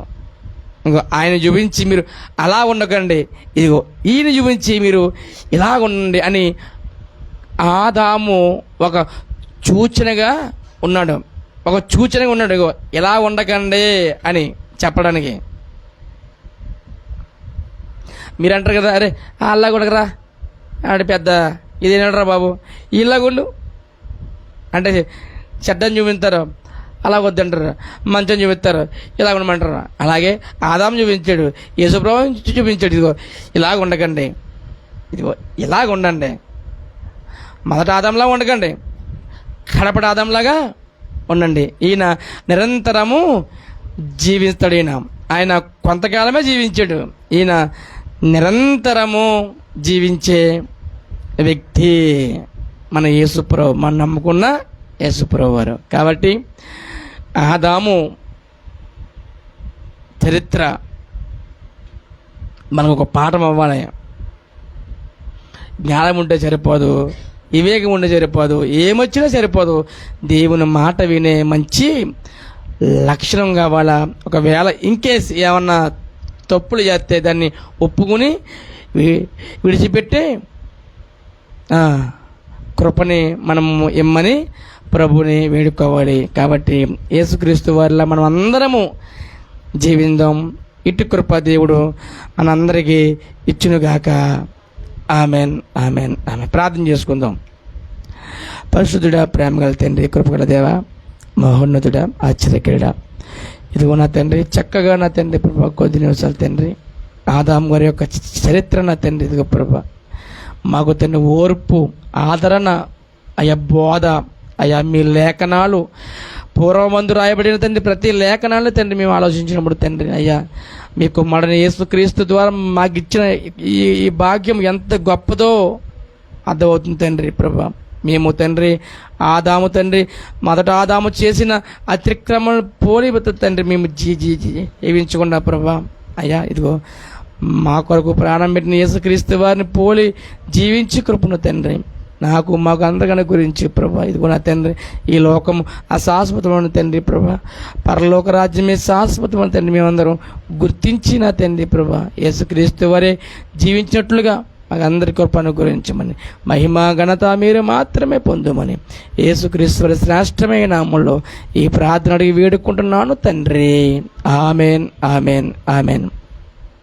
S1: ఇంకో ఆయన చూపించి మీరు అలా ఉండకండి, ఇదిగో ఈయన చూపించి మీరు ఇలా ఉండండి అని ఆదాము ఒక సూచనగా ఉన్నాడు. ఇగో ఇలా ఉండకండి అని చెప్పడానికి. మీరు అంటారు కదా, అరే అలా కొడకరా, ఆడి పెద్ద ఇదేనరా బాబు, ఇలాగుండు అంటే చెడ్డని చూపిస్తారు, అలా వద్దంటారు. మంచం చూపిస్తారు, ఇలా ఉండమంటారు. అలాగే ఆదాము చూపించాడు, యేసుప్రభు చూపించాడు, ఇదిగో ఇలాగ ఉండకండి, ఇదిగో ఇలాగ ఉండండి. మొదటి ఆదాంలా ఉండకండి, కడపటి ఆదాంలాగా ఉండండి. ఈయన నిరంతరము జీవిస్తాడు. ఆయన కొంతకాలమే జీవించాడు. ఈయన నిరంతరము జీవించే వ్యక్తి మన యేసుప్రభు, మనం నమ్ముకున్న యేసుప్రభు వారు. కాబట్టి ఆదాము చరిత్ర మనకు ఒక పాఠం అవ్వాలి. జ్ఞానం ఉంటే సరిపోదు, వివేకం ఉంటే సరిపోదు, ఏమొచ్చినా సరిపోదు. దేవుని మాట వినే మంచి లక్షణం కావాలా. ఒకవేళ ఇన్కేస్ ఏమన్నా తప్పులు చేస్తే దాన్ని ఒప్పుకుని విడిచిపెట్టి కృపని మనము ఇమ్మని ప్రభుని వేడుకోవాలి. కాబట్టి యేసుక్రీస్తు వారిలా మనం అందరము జీవిందాం. ఇటు కృప దేవుడు మనందరికీ ఇచ్చునుగాక. Amen, amen, amen. ప్రార్థన చేసుకుందాం. పరిశుద్ధుడా, ప్రేమగల తండ్రి, కృపగల దేవ, మహోన్నతుడా, ఆశ్చర్యకరుడా, ఇదిగో నా తండ్రి, చక్కగా నా తండ్రి ప్రభా కొద్ది నిమిషాలు తండ్రి ఆదాము గారి యొక్క చరిత్ర నా తండ్రి, ఇదిగో ప్రభా మాకు తండ్రి ఓర్పు, ఆదరణ, అయ్యా బోధ, అయ్యా మీ లేఖనాలు పూర్వమందు రాయబడిన తండ్రి ప్రతి లేఖనాలు తండ్రి మేము ఆలోచించినప్పుడు తండ్రి అయ్యా మీ కుమారుని యేసుక్రీస్తు ద్వారా మాకు ఇచ్చిన ఈ భాగ్యం ఎంత గొప్పదో అర్థమవుతుంది తండ్రి ప్రభా. మేము తండ్రి ఆదాము తండ్రి మొదట ఆదాము చేసిన అతిక్రమణ పోలి తండ్రి మేము జీవించకుండా ప్రభా అయ్యా ఇదిగో మా కొరకు ప్రాణం పెట్టిన యేసుక్రీస్తు వారిని పోలి జీవించి కృపను తండ్రి మాకు అందరికన్నా గురించి ప్రభా ఇదిగో నా తండ్రి ఈ లోకం అశాశ్వతమైన తండ్రి ప్రభా పరలోక రాజ్యమే శాశ్వతమైన తండ్రి మేమందరం గుర్తించి నా తండ్రి ప్రభా యేసుక్రీస్తు వారే జీవించినట్లుగా మాకు అందరి కృప అనుగ్రహించమని మహిమ ఘనత మీరు మాత్రమే పొందుమని యేసుక్రీస్తు వారి శ్రేష్టమైన నామములో ఈ ప్రార్థన అడిగి వేడుకుంటున్నాను తండ్రి. Amen, amen, amen.